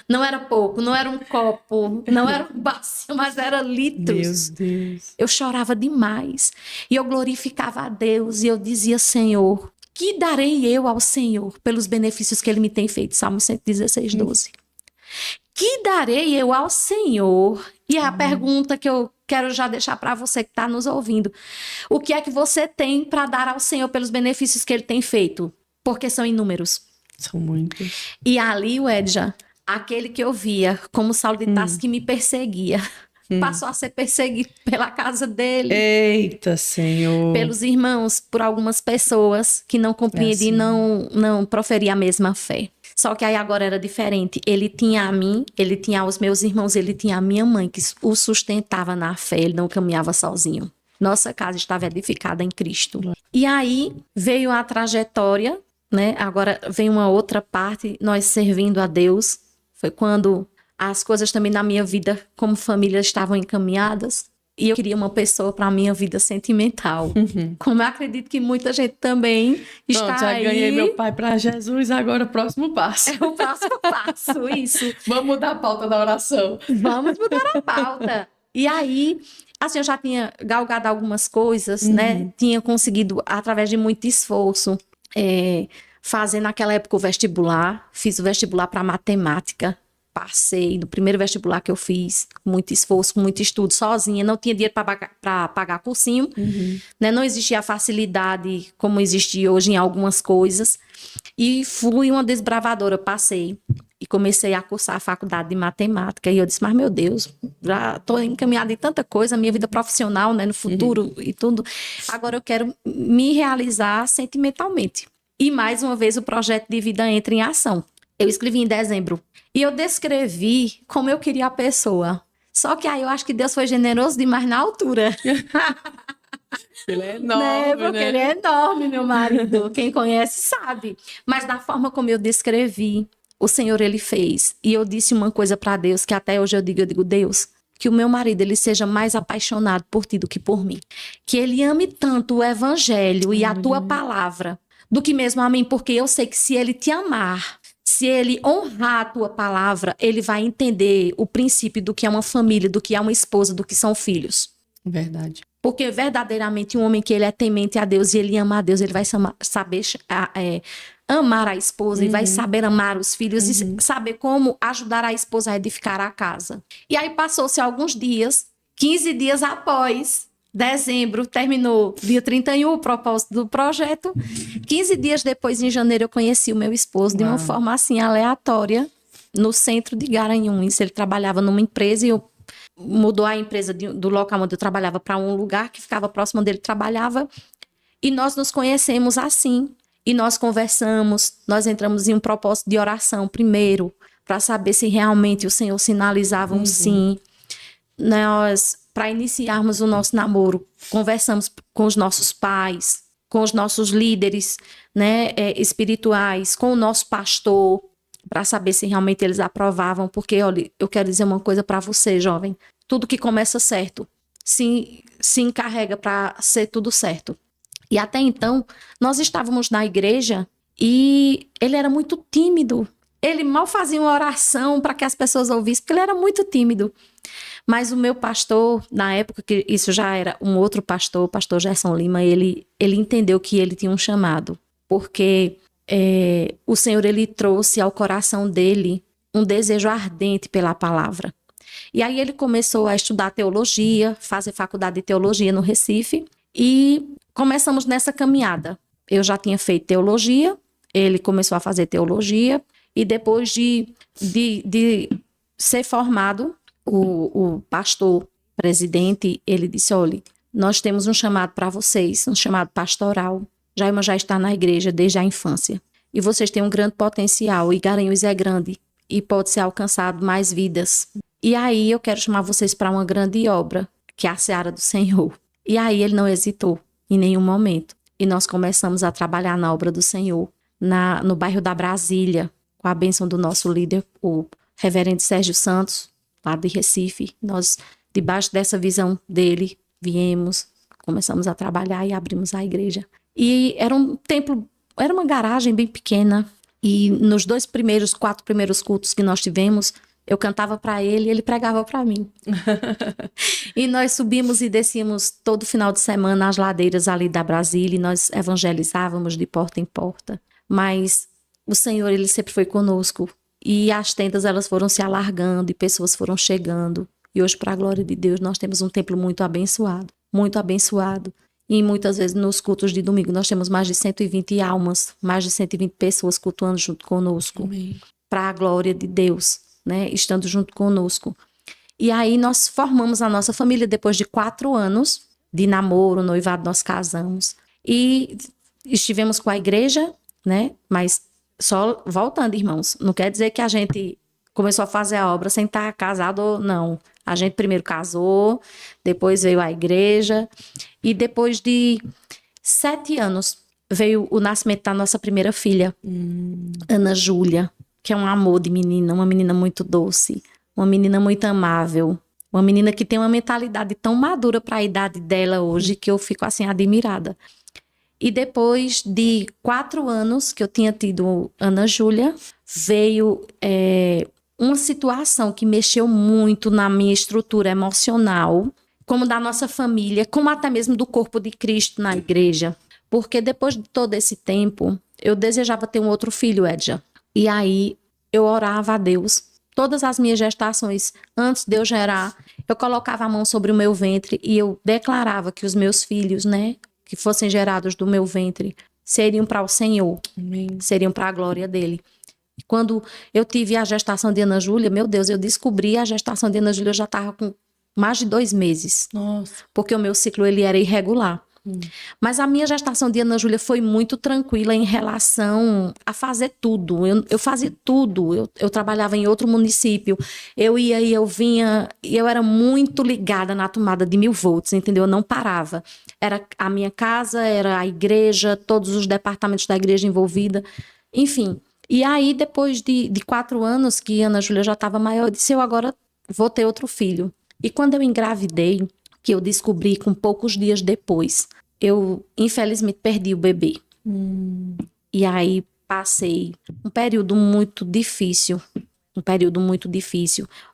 Não era pouco, não era um copo, não era um bacio, mas era litros. Meu Deus. Eu chorava demais. E eu glorificava a Deus e eu dizia, Senhor, que darei eu ao Senhor pelos benefícios que Ele me tem feito? Salmo 116, 12. Que darei eu ao Senhor? E a pergunta que eu quero já deixar para você que está nos ouvindo. O que é que você tem para dar ao Senhor pelos benefícios que Ele tem feito? Porque são inúmeros. São muitos. E ali, Wedja, aquele que eu via como Saulo de Tarso que me perseguia, passou a ser perseguido pela casa dele. Eita, Senhor. Pelos irmãos, por algumas pessoas que não compreendiam e não proferiam a mesma fé. Só que aí agora era diferente. Ele tinha a mim, ele tinha os meus irmãos, ele tinha a minha mãe que o sustentava na fé, ele não caminhava sozinho. Nossa casa estava edificada em Cristo. E aí veio a trajetória, né? Agora vem uma outra parte, nós servindo a Deus. Foi quando as coisas também na minha vida como família estavam encaminhadas. E eu queria uma pessoa para a minha vida sentimental. Como eu acredito que muita gente também está Pronto, já aí. ganhei meu pai para Jesus, agora o próximo passo. É o próximo passo, isso. Vamos mudar a pauta da oração. Vamos mudar a pauta. E aí, assim, eu já tinha galgado algumas coisas, né? Tinha conseguido, através de muito esforço, fazer naquela época o vestibular. Fiz o vestibular para matemática. Passei no primeiro vestibular que eu fiz, com muito esforço, com muito estudo, sozinha. Não tinha dinheiro para pagar cursinho. Né? Não existia a facilidade como existe hoje em algumas coisas. E fui uma desbravadora, passei. E comecei a cursar a faculdade de matemática. E eu disse, mas meu Deus, já estou encaminhada em tanta coisa, minha vida profissional, né, no futuro e tudo. Agora eu quero me realizar sentimentalmente. E mais uma vez o projeto de vida entra em ação. Eu escrevi em dezembro. E eu descrevi como eu queria a pessoa. Só que aí eu acho que Deus foi generoso demais na altura. Ele é Né? enorme, Porque né? ele é enorme, meu marido. Quem conhece sabe. Mas da forma como eu descrevi, o Senhor, ele fez. E eu disse uma coisa para Deus, que até hoje eu digo, Deus, que o meu marido, ele seja mais apaixonado por ti do que por mim. Que ele ame tanto o evangelho e a tua palavra, do que mesmo a mim, porque eu sei que se ele te amar, se ele honrar a tua palavra, ele vai entender o princípio do que é uma família, do que é uma esposa, do que são filhos. Verdade. Porque verdadeiramente um homem que ele é temente a Deus e ele ama a Deus, ele vai saber amar a esposa e vai saber amar os filhos e saber como ajudar a esposa a edificar a casa. E aí passou-se alguns dias, 15 dias após, Dezembro, terminou dia 31 o propósito do projeto. 15 dias depois, em janeiro, eu conheci o meu esposo de uma forma assim aleatória, no centro de Garanhuns. Ele trabalhava numa empresa e eu mudou a empresa do local onde eu trabalhava para um lugar que ficava próximo onde ele trabalhava. E nós nos conhecemos assim. E nós conversamos, nós entramos em um propósito de oração primeiro, para saber se realmente o Senhor sinalizava um sim. Nós, para iniciarmos o nosso namoro, conversamos com os nossos pais, com os nossos líderes, né, espirituais, com o nosso pastor, para saber se realmente eles aprovavam. Porque, olha, eu quero dizer uma coisa para você, jovem. Tudo que começa certo se encarrega para ser tudo certo. E até então, nós estávamos na igreja e ele era muito tímido. Ele mal fazia uma oração para que as pessoas ouvissem, porque ele era muito tímido. Mas o meu pastor, na época, que isso já era um outro pastor, o pastor Gerson Lima, ele entendeu que ele tinha um chamado. Porque o Senhor, ele trouxe ao coração dele um desejo ardente pela palavra. E aí ele começou a estudar teologia, fazer faculdade de teologia no Recife. E começamos nessa caminhada. Eu já tinha feito teologia, ele começou a fazer teologia. E depois de ser formado, o pastor presidente, ele disse, olha, nós temos um chamado para vocês, um chamado pastoral. Jailma já está na igreja desde a infância. E vocês têm um grande potencial, e Garanhuns é grande, e pode ser alcançado mais vidas. E aí eu quero chamar vocês para uma grande obra, que é a Seara do Senhor. E aí ele não hesitou em nenhum momento. E nós começamos a trabalhar na obra do Senhor, no bairro da Brasília, com a bênção do nosso líder, o reverendo Sérgio Santos, lá de Recife. Nós, debaixo dessa visão dele, viemos, começamos a trabalhar e abrimos a igreja. E era um templo, era uma garagem bem pequena. E nos 4 primeiros cultos que nós tivemos, eu cantava para ele e ele pregava para mim. E nós subimos e descíamos todo final de semana as ladeiras ali da Brasília e nós evangelizávamos de porta em porta. Mas o Senhor, ele sempre foi conosco. E as tendas, elas foram se alargando e pessoas foram chegando. E hoje, para a glória de Deus, nós temos um templo muito abençoado. Muito abençoado. E muitas vezes nos cultos de domingo nós temos mais de 120 almas, mais de 120 pessoas cultuando junto conosco. Para a glória de Deus, né? Estando junto conosco. E aí nós formamos a nossa família depois de 4 anos de namoro, noivado, nós casamos. E estivemos com a igreja, né? Mas só voltando, irmãos, não quer dizer que a gente começou a fazer a obra sem estar casado ou não. A gente primeiro casou, depois veio a igreja e depois de 7 anos veio o nascimento da nossa primeira filha, Ana Júlia, que é um amor de menina, uma menina muito doce, uma menina muito amável, uma menina que tem uma mentalidade tão madura para a idade dela hoje que eu fico assim admirada. E depois de 4 anos que eu tinha tido Ana Júlia, veio uma situação que mexeu muito na minha estrutura emocional, como da nossa família, como até mesmo do corpo de Cristo na igreja. Porque depois de todo esse tempo, eu desejava ter um outro filho, Edja. E aí eu orava a Deus. Todas as minhas gestações, antes de eu gerar, eu colocava a mão sobre o meu ventre e eu declarava que os meus filhos, né, que fossem gerados do meu ventre, seriam para o Senhor. Amém. Seriam para a glória dele. Quando eu tive a gestação de Ana Júlia, meu Deus, eu descobri a gestação de Ana Júlia, eu já estava com mais de 2 meses. Nossa. Porque o meu ciclo, ele era irregular. Mas a minha gestação de Ana Júlia foi muito tranquila em relação a fazer tudo. Eu fazia tudo. Eu trabalhava em outro município. Eu ia e eu vinha. E eu era muito ligada na tomada de 1000 volts, entendeu? Eu não parava. Era a minha casa, era a igreja, todos os departamentos da igreja envolvida. Enfim. E aí, depois de 4 anos que Ana Júlia já estava maior, eu disse, eu agora vou ter outro filho. E quando eu engravidei, que eu descobri com poucos dias depois, eu infelizmente perdi o bebê. E aí passei um período muito difícil,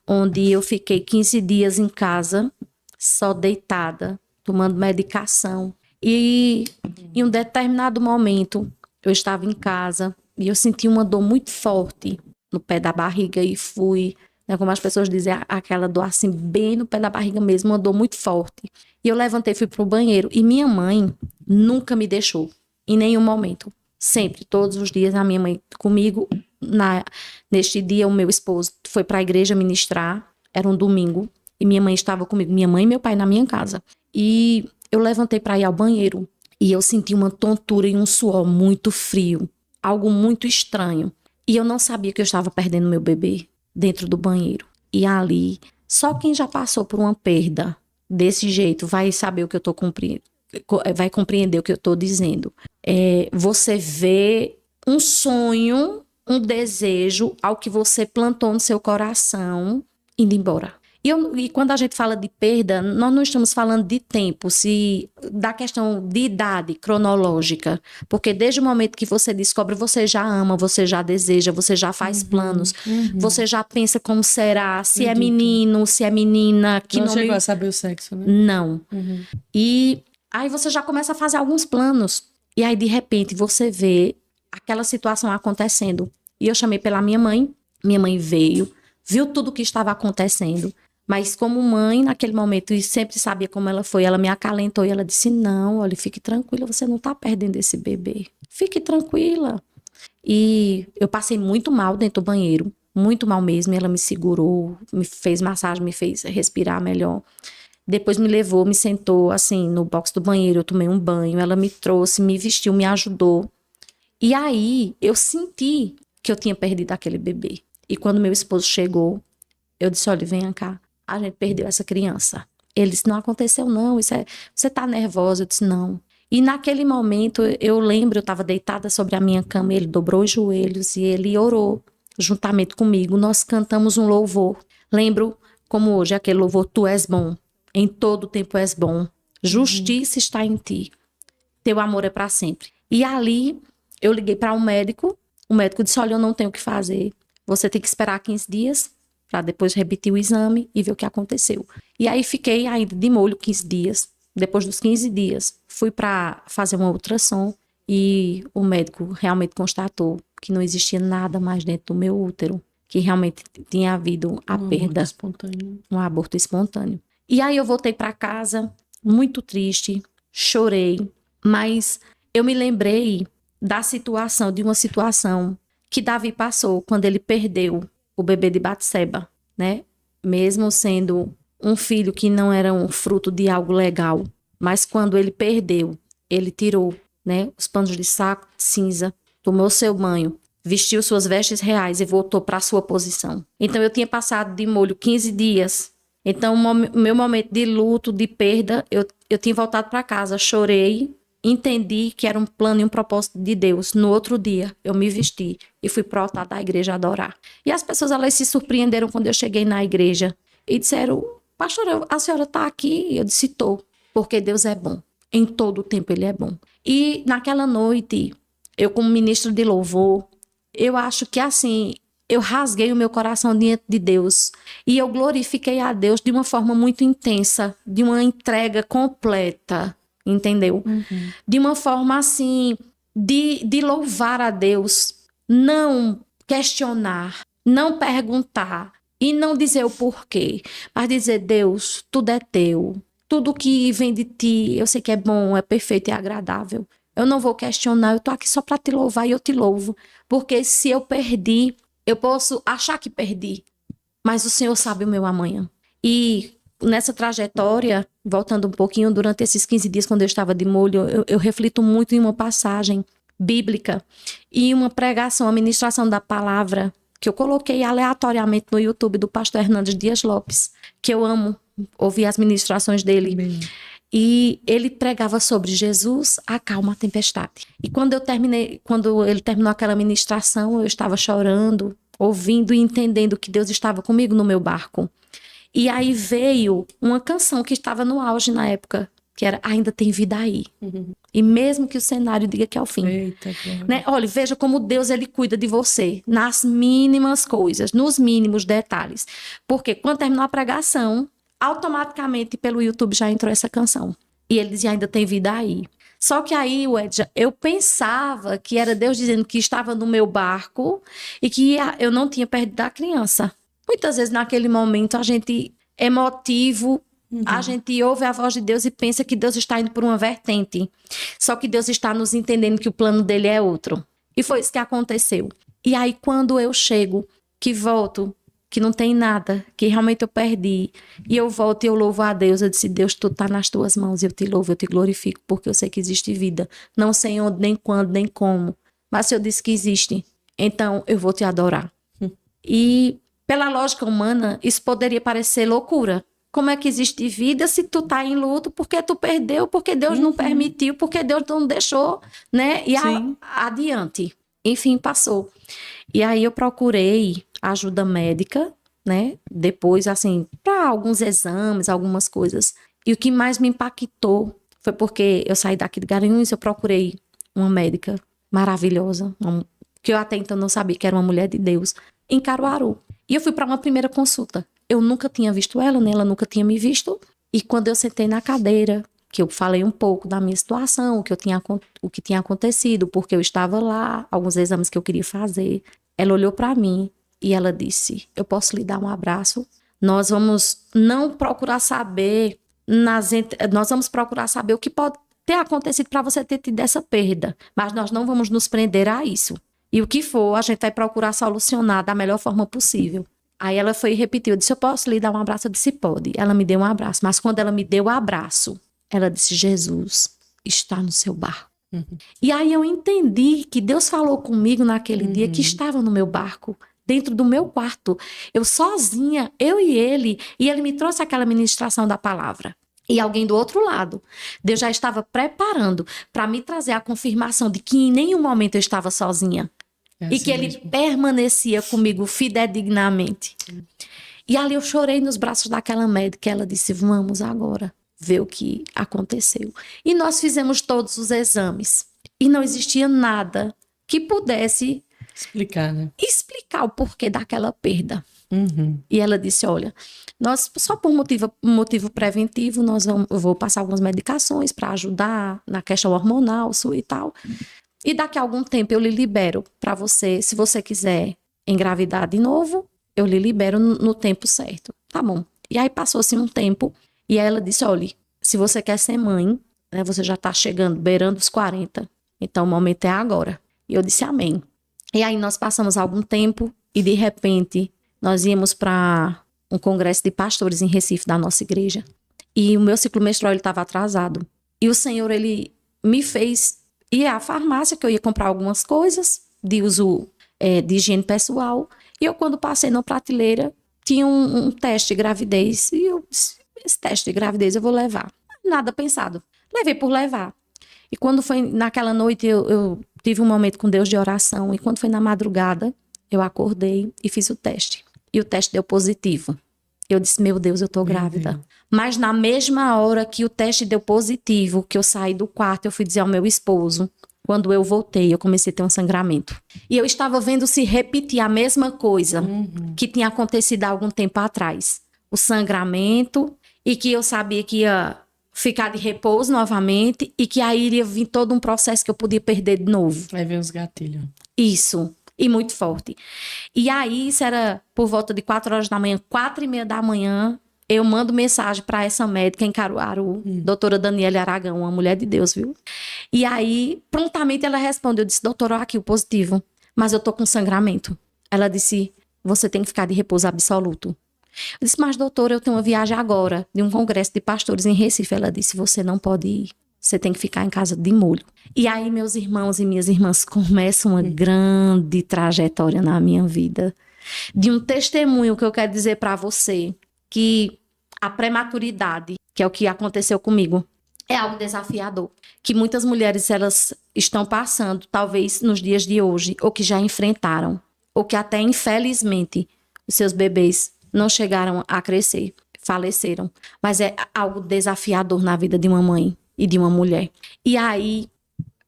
onde eu fiquei 15 dias em casa, só deitada, tomando medicação. E em um determinado momento, eu estava em casa e eu senti uma dor muito forte no pé da barriga e fui né? Como as pessoas dizem, aquela dor assim, bem no pé da barriga mesmo, uma dor muito forte. E eu levantei, fui pro banheiro. E minha mãe nunca me deixou, em nenhum momento. Sempre, todos os dias, a minha mãe comigo. Neste dia, o meu esposo foi para a igreja ministrar, era um domingo, e minha mãe estava comigo, minha mãe e meu pai na minha casa. E eu levantei para ir ao banheiro, e eu senti uma tontura e um suor muito frio, algo muito estranho. E eu não sabia que eu estava perdendo meu bebê dentro do banheiro. E ali, só quem já passou por uma perda desse jeito vai saber o que eu estou compreendendo, vai compreender o que eu estou dizendo. Você vê um sonho, um desejo, ao que você plantou no seu coração, indo embora. E quando a gente fala de perda, nós não estamos falando de tempo, da questão de idade cronológica, porque desde o momento que você descobre, você já ama, você já deseja, você já faz planos, você já pensa como será, se é menino, se é menina. Que não chegou a saber o sexo, né? Não. E aí você já começa a fazer alguns planos, e aí de repente você vê aquela situação acontecendo. E eu chamei pela minha mãe veio, viu tudo o que estava acontecendo. Mas como mãe, naquele momento, e sempre sabia como ela foi, ela me acalentou e ela disse, não, olha, fique tranquila, você não tá perdendo esse bebê. Fique tranquila. E eu passei muito mal dentro do banheiro, muito mal mesmo. Ela me segurou, me fez massagem, me fez respirar melhor. Depois me levou, me sentou assim no box do banheiro, eu tomei um banho, ela me trouxe, me vestiu, me ajudou. E aí eu senti que eu tinha perdido aquele bebê. E quando meu esposo chegou, eu disse, olha, venha cá. A gente perdeu essa criança. Ele disse, não aconteceu não, você tá nervosa? Eu disse, não. E naquele momento, eu lembro, eu estava deitada sobre a minha cama, ele dobrou os joelhos e ele orou juntamente comigo. Nós cantamos um louvor. Lembro, como hoje, aquele louvor, tu és bom, em todo tempo és bom, justiça está em ti, teu amor é para sempre. E ali, eu liguei para um médico, o médico disse, olha, eu não tenho o que fazer, você tem que esperar 15 dias, para depois repetir o exame e ver o que aconteceu. E aí fiquei ainda de molho 15 dias. Depois dos 15 dias, fui para fazer uma ultrassom e o médico realmente constatou que não existia nada mais dentro do meu útero, que realmente tinha havido a perda. Um aborto espontâneo. E aí eu voltei para casa, muito triste, chorei, mas eu me lembrei de uma situação que Davi passou quando ele perdeu o bebê de Batseba, né? Mesmo sendo um filho que não era um fruto de algo legal, mas quando ele perdeu, ele tirou, né, os panos de saco cinza, tomou seu banho, vestiu suas vestes reais e voltou para a sua posição. Então eu tinha passado de molho 15 dias. Então o meu momento de luto, de perda, eu tinha voltado para casa, chorei, entendi que era um plano e um propósito de Deus. No outro dia, eu me vesti e fui pro altar da igreja adorar. E as pessoas, elas se surpreenderam quando eu cheguei na igreja e disseram, pastora, a senhora tá aqui? Eu disse, tô, porque Deus é bom. Em todo o tempo ele é bom. E naquela noite, eu como ministro de louvor, eu acho que assim, eu rasguei o meu coração diante de Deus e eu glorifiquei a Deus de uma forma muito intensa, de uma entrega completa, entendeu? De uma forma assim, de louvar a Deus, não questionar, não perguntar e não dizer o porquê, mas dizer, Deus, tudo é teu, tudo que vem de ti, eu sei que é bom, é perfeito e agradável. Eu não vou questionar, eu tô aqui só para te louvar e eu te louvo, porque se eu perdi, eu posso achar que perdi, mas o Senhor sabe o meu amanhã. E nessa trajetória, voltando um pouquinho, durante esses 15 dias, quando eu estava de molho, eu reflito muito em uma passagem bíblica e uma pregação, a ministração da palavra, que eu coloquei aleatoriamente no YouTube do pastor Hernandes Dias Lopes, que eu amo ouvir as ministrações dele. Bem. E ele pregava sobre Jesus, acalma a tempestade. E quando ele terminou aquela ministração, eu estava chorando, ouvindo e entendendo que Deus estava comigo no meu barco. E aí veio uma canção que estava no auge na época, que era Ainda Tem Vida Aí. E mesmo que o cenário diga que é o fim. Eita, né? Olha, veja como Deus ele cuida de você nas mínimas coisas, nos mínimos detalhes. Porque quando terminou a pregação, automaticamente pelo YouTube já entrou essa canção. E ele dizia, ainda tem vida aí. Só que aí, Edja, eu pensava que era Deus dizendo que estava no meu barco e que eu não tinha perdido a criança. Muitas vezes naquele momento a gente é emotivo, a gente ouve a voz de Deus e pensa que Deus está indo por uma vertente. Só que Deus está nos entendendo que o plano dele é outro. E foi isso que aconteceu. E aí quando eu chego, que volto, que não tem nada, que realmente eu perdi, e eu volto e eu louvo a Deus, eu disse, Deus, tudo está nas tuas mãos, eu te louvo, eu te glorifico, porque eu sei que existe vida. Não sei onde, nem quando, nem como. Mas se eu disse que existe, então eu vou te adorar. E pela lógica humana, isso poderia parecer loucura. Como é que existe vida se tu tá em luto? Porque tu perdeu, porque Deus não permitiu, porque Deus não deixou, né? E adiante. Enfim, passou. E aí eu procurei ajuda médica, né? Depois, assim, para alguns exames, algumas coisas. E o que mais me impactou foi porque eu saí daqui de Garanhuns e eu procurei uma médica maravilhosa, que eu até então não sabia que era uma mulher de Deus, em Caruaru. E eu fui para uma primeira consulta. Eu nunca tinha visto ela, nem ela nunca tinha me visto. E quando eu sentei na cadeira, que eu falei um pouco da minha situação, o que tinha acontecido, porque eu estava lá, alguns exames que eu queria fazer, ela olhou para mim e ela disse, eu posso lhe dar um abraço? Nós vamos não procurar saber, nós vamos procurar saber o que pode ter acontecido para você ter tido essa perda, mas nós não vamos nos prender a isso. E o que for, a gente vai procurar solucionar da melhor forma possível. Aí ela foi e repetiu, eu disse, eu posso lhe dar um abraço? Eu disse, pode. Ela me deu um abraço, mas quando ela me deu o abraço, ela disse, Jesus está no seu barco. E aí eu entendi que Deus falou comigo naquele dia que estava no meu barco, dentro do meu quarto. Eu sozinha, eu e ele me trouxe aquela ministração da palavra. E alguém do outro lado. Deus já estava preparando para me trazer a confirmação de que em nenhum momento eu estava sozinha. E que ele permanecia comigo fidedignamente. E ali eu chorei nos braços daquela médica. Ela disse, vamos agora ver o que aconteceu. E nós fizemos todos os exames. E não existia nada que pudesse explicar o porquê daquela perda. E ela disse, olha, nós só por motivo preventivo, eu vou passar algumas medicações para ajudar na questão hormonal sua e tal. E daqui a algum tempo eu lhe libero para você, se você quiser engravidar de novo, eu lhe libero no tempo certo. Tá bom. E aí passou-se um tempo e aí ela disse, olha, se você quer ser mãe, né, você já tá chegando, beirando os 40, então o momento é agora. E eu disse amém. E aí nós passamos algum tempo e de repente nós íamos para um congresso de pastores em Recife da nossa igreja. E o meu ciclo menstrual estava atrasado. E o Senhor, ele me fez ir à farmácia, que eu ia comprar algumas coisas de uso de higiene pessoal. E eu, quando passei na prateleira, tinha um teste de gravidez. E eu disse, esse teste de gravidez eu vou levar. Nada pensado. Levei por levar. E quando foi naquela noite, eu tive um momento com Deus de oração. E quando foi na madrugada, eu acordei e fiz o teste. E o teste deu positivo. Eu disse, meu Deus, eu tô grávida. Mas na mesma hora que o teste deu positivo, que eu saí do quarto, eu fui dizer ao meu esposo, quando eu voltei, eu comecei a ter um sangramento. E eu estava vendo se repetir a mesma coisa que tinha acontecido há algum tempo atrás. O sangramento, e que eu sabia que ia ficar de repouso novamente, e que aí iria vir todo um processo que eu podia perder de novo. Aí vem os gatilhos. Isso. E muito forte. E aí, isso era por volta de 4 horas da manhã, 4:30 da manhã, eu mando mensagem para essa médica em Caruaru, doutora Daniela Aragão, uma mulher de Deus, viu? E aí, prontamente ela respondeu, eu disse, doutora, aqui o positivo, mas eu tô com sangramento. Ela disse, você tem que ficar de repouso absoluto. Eu disse, mas doutora, eu tenho uma viagem agora, de um congresso de pastores em Recife. Ela disse, você não pode ir. Você tem que ficar em casa de molho. E aí, meus irmãos e minhas irmãs, começa uma grande trajetória na minha vida. De um testemunho que eu quero dizer para você, que a prematuridade, que é o que aconteceu comigo, é algo desafiador. Que muitas mulheres, elas estão passando, talvez nos dias de hoje, ou que já enfrentaram, ou que até, infelizmente, os seus bebês não chegaram a crescer, faleceram. Mas é algo desafiador na vida de uma mãe e de uma mulher. E aí,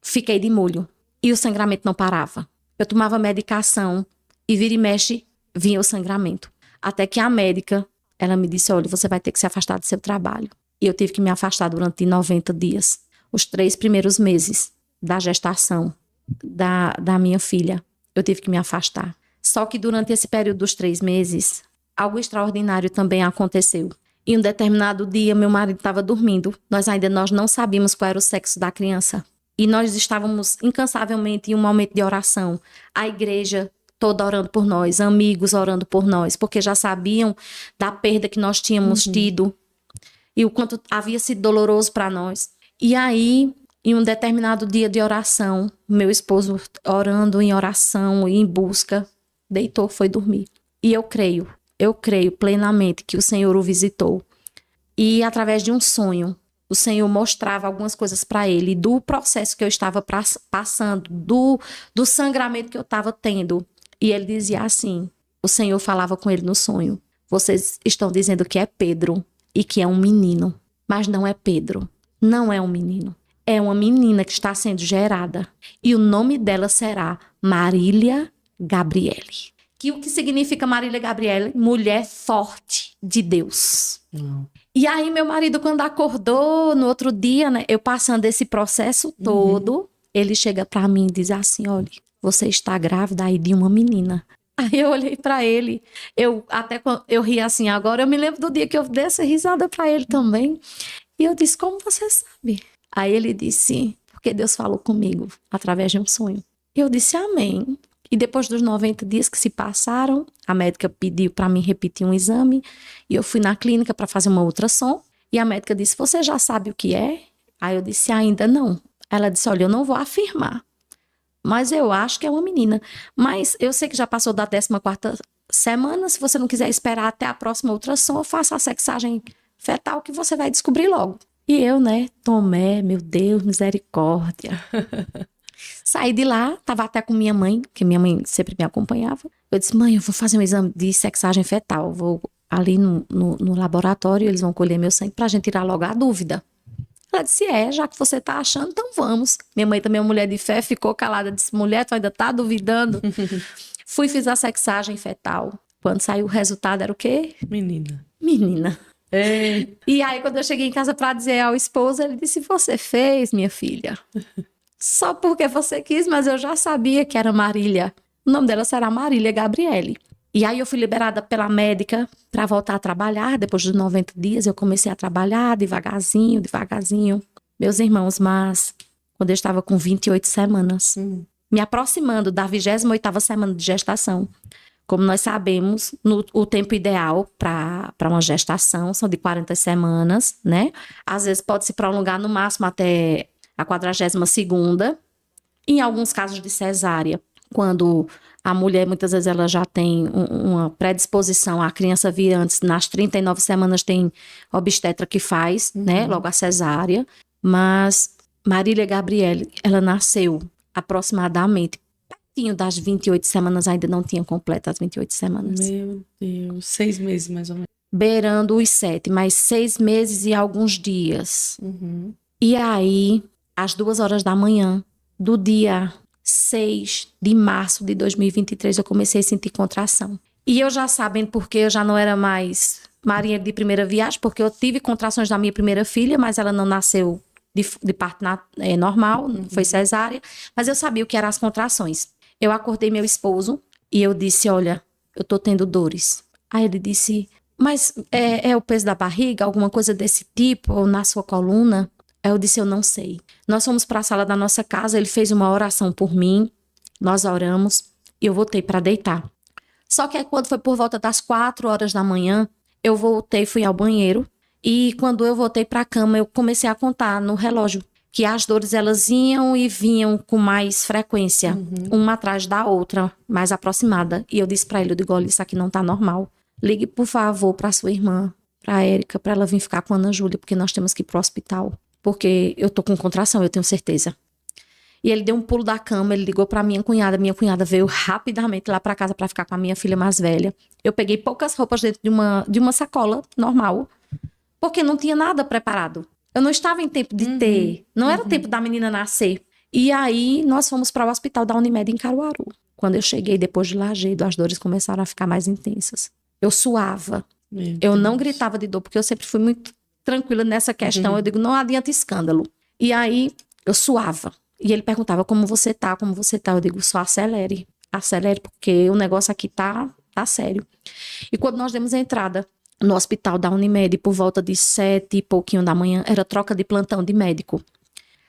fiquei de molho. E o sangramento não parava. Eu tomava medicação e vira e mexe, vinha o sangramento. Até que a médica, ela me disse, olha, você vai ter que se afastar do seu trabalho. E eu tive que me afastar durante 90 dias. Os 3 primeiros meses da gestação da minha filha, eu tive que me afastar. Só que durante esse período dos 3 meses, algo extraordinário também aconteceu. Em um determinado dia, meu marido estava dormindo. Nós não sabíamos qual era o sexo da criança. E nós estávamos incansavelmente em um momento de oração. A igreja toda orando por nós, amigos orando por nós, porque já sabiam da perda que nós tínhamos tido e o quanto havia sido doloroso para nós. E aí, em um determinado dia de oração, meu esposo orando em oração e em busca, deitou, foi dormir. E eu creio plenamente que o Senhor o visitou. E através de um sonho, o Senhor mostrava algumas coisas para ele, do processo que eu estava passando, do sangramento que eu estava tendo. E ele dizia assim, o Senhor falava com ele no sonho: vocês estão dizendo que é Pedro e que é um menino, mas não é Pedro, não é um menino. É uma menina que está sendo gerada e o nome dela será Marília Gabriele. Que o que significa Marília Gabriele? Mulher forte de Deus. E aí meu marido, quando acordou no outro dia, né, eu passando esse processo todo, ele chega pra mim e diz assim: olha, você está grávida aí de uma menina. Aí eu olhei pra ele, eu ri assim, agora eu me lembro do dia que eu dei essa risada pra ele também. E eu disse: como você sabe? Aí ele disse: porque Deus falou comigo através de um sonho. Eu disse: amém. E depois dos 90 dias que se passaram, a médica pediu para mim repetir um exame. E eu fui na clínica para fazer uma ultrassom. E a médica disse: você já sabe o que é? Aí eu disse: ainda não. Ela disse: olha, eu não vou afirmar, mas eu acho que é uma menina. Mas eu sei que já passou da 14ª semana. Se você não quiser esperar até a próxima ultrassom, faça a sexagem fetal que você vai descobrir logo. E eu, né, Tomé, meu Deus, misericórdia. Saí de lá, tava até com minha mãe, que minha mãe sempre me acompanhava. Eu disse: mãe, eu vou fazer um exame de sexagem fetal. Vou ali no laboratório, eles vão colher meu sangue pra gente tirar logo a dúvida. Ela disse: já que você tá achando, então vamos. Minha mãe também é uma mulher de fé, ficou calada, disse: mulher, tu ainda tá duvidando? Fui, fiz a sexagem fetal. Quando saiu o resultado, era o quê? Menina. E aí, quando eu cheguei em casa pra dizer ao esposo, ele disse: você fez, minha filha. Só porque você quis, mas eu já sabia que era Marília. O nome dela será Marília Gabriele. E aí eu fui liberada pela médica para voltar a trabalhar. Depois de 90 dias eu comecei a trabalhar devagarzinho. Meus irmãos, mas quando eu estava com 28 semanas, me aproximando da 28ª semana de gestação. Como nós sabemos, o tempo ideal para uma gestação são de 40 semanas, né? Às vezes pode se prolongar no máximo até a 42ª, em alguns casos de cesárea, quando a mulher, muitas vezes, ela já tem uma predisposição, a criança vir antes, nas 39 semanas tem obstetra que faz, né, logo a cesárea, mas Marília Gabriele, ela nasceu aproximadamente pertinho das 28 semanas, ainda não tinha completo as 28 semanas. Meu Deus, 6 meses mais ou menos. Beirando os 7, mas 6 meses e alguns dias. E aí, às 2h da manhã do dia 6 de março de 2023, eu comecei a sentir contração. E eu já sabendo porque eu já não era mais marinheira de primeira viagem, porque eu tive contrações da minha primeira filha, mas ela não nasceu de parto normal, foi cesárea, mas eu sabia o que eram as contrações. Eu acordei meu esposo e eu disse: olha, eu tô tendo dores. Aí ele disse: mas é o peso da barriga, alguma coisa desse tipo, ou na sua coluna? Aí eu disse: eu não sei. Nós fomos para a sala da nossa casa, ele fez uma oração por mim, nós oramos e eu voltei para deitar. Só que aí, quando foi por volta das 4h da manhã, eu voltei, fui ao banheiro e quando eu voltei para a cama, eu comecei a contar no relógio que as dores elas iam e vinham com mais frequência, uma atrás da outra, mais aproximada. E eu disse para ele, eu digo: olha, isso aqui não tá normal. Ligue, por favor, para sua irmã, para a Érica, para ela vir ficar com a Ana Júlia, porque nós temos que ir pro hospital. Porque eu tô com contração, eu tenho certeza. E ele deu um pulo da cama, ele ligou pra minha cunhada veio rapidamente lá pra casa pra ficar com a minha filha mais velha. Eu peguei poucas roupas dentro de uma sacola normal, porque não tinha nada preparado. Eu não estava em tempo de ter, não era tempo da menina nascer. E aí nós fomos para o hospital da Unimed em Caruaru. Quando eu cheguei depois de Lajedo, as dores começaram a ficar mais intensas. Eu suava, eu não gritava de dor, porque eu sempre fui muito tranquila nessa questão. Eu digo: não adianta escândalo. E aí eu suava. E ele perguntava: como você tá? Eu digo: só acelere, porque o negócio aqui tá tá sério. E quando nós demos a entrada no hospital da Unimed, por volta de 7 e pouquinho da manhã, era troca de plantão de médico.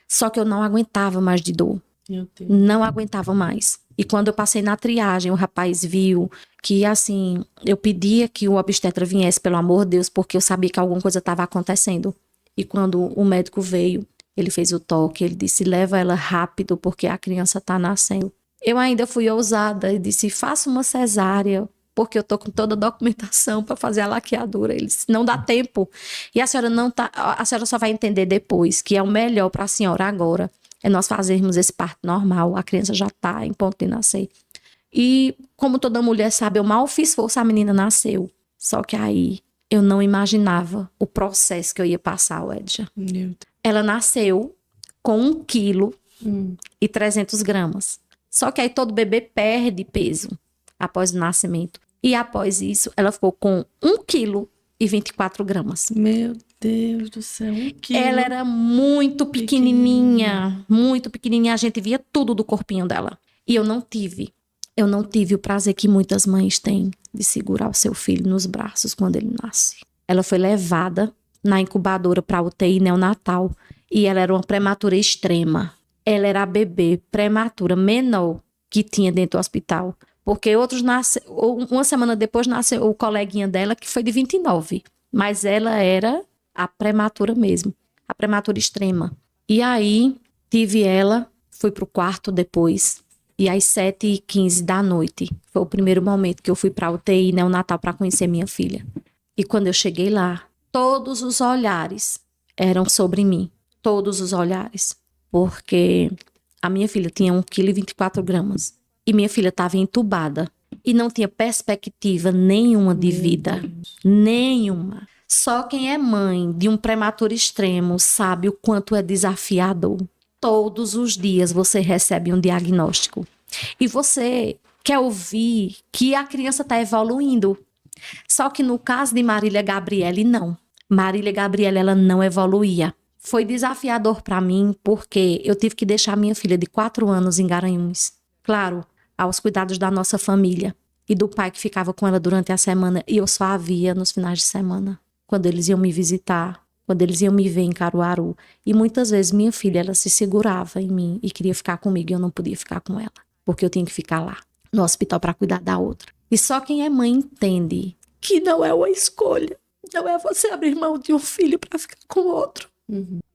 Só que eu não aguentava mais de dor. Meu Deus. Não aguentava mais. E quando eu passei na triagem, o rapaz viu que, assim, eu pedia que o obstetra viesse, pelo amor de Deus, porque eu sabia que alguma coisa estava acontecendo. E quando o médico veio, ele fez o toque, ele disse, leva ela rápido, porque a criança está nascendo. Eu ainda fui ousada e disse, faça uma cesárea, porque eu tô com toda a documentação para fazer a laqueadura. Ele disse, não dá tempo. E a senhora só vai entender depois que é o melhor para a senhora agora é nós fazermos esse parto normal. A criança já está em ponto de nascer. E como toda mulher sabe, eu mal fiz força, a menina nasceu. Só que aí eu não imaginava o processo que eu ia passar, Edja. Meu Deus. Ela nasceu com 1 quilo e 300 gramas. Só que aí todo bebê perde peso após o nascimento. E após isso, ela ficou com 1 quilo e 24 gramas. Meu Deus do céu, 1 quilo. Ela era muito pequenininha, muito pequenininha. A gente via tudo do corpinho dela. E eu não tive o prazer que muitas mães têm de segurar o seu filho nos braços quando ele nasce. Ela foi levada na incubadora para UTI neonatal e ela era uma prematura extrema. Ela era a bebê prematura menor que tinha dentro do hospital. Porque outros uma semana depois nasceu o coleguinha dela, que foi de 29. Mas ela era a prematura mesmo, a prematura extrema. E aí, tive ela, fui pro quarto depois, e às 7h15 da noite, foi o primeiro momento que eu fui pra UTI neonatal para conhecer minha filha. E quando eu cheguei lá, todos os olhares eram sobre mim, todos os olhares. Porque a minha filha tinha 1 quilo e 24 gramas. E minha filha estava entubada e não tinha perspectiva nenhuma de vida. Nenhuma. Só quem é mãe de um prematuro extremo sabe o quanto é desafiador. Todos os dias você recebe um diagnóstico. E você quer ouvir que a criança está evoluindo. Só que no caso de Marília Gabriele, não. Marília Gabriele, ela não evoluía. Foi desafiador para mim porque eu tive que deixar minha filha de 4 anos em Garanhuns. Claro, aos cuidados da nossa família e do pai que ficava com ela durante a semana, e eu só a via nos finais de semana, quando eles iam me visitar, quando eles iam me ver em Caruaru. E muitas vezes minha filha, ela se segurava em mim e queria ficar comigo e eu não podia ficar com ela, porque eu tinha que ficar lá, no hospital, para cuidar da outra. E só quem é mãe entende que não é uma escolha, não é você abrir mão de um filho para ficar com outro.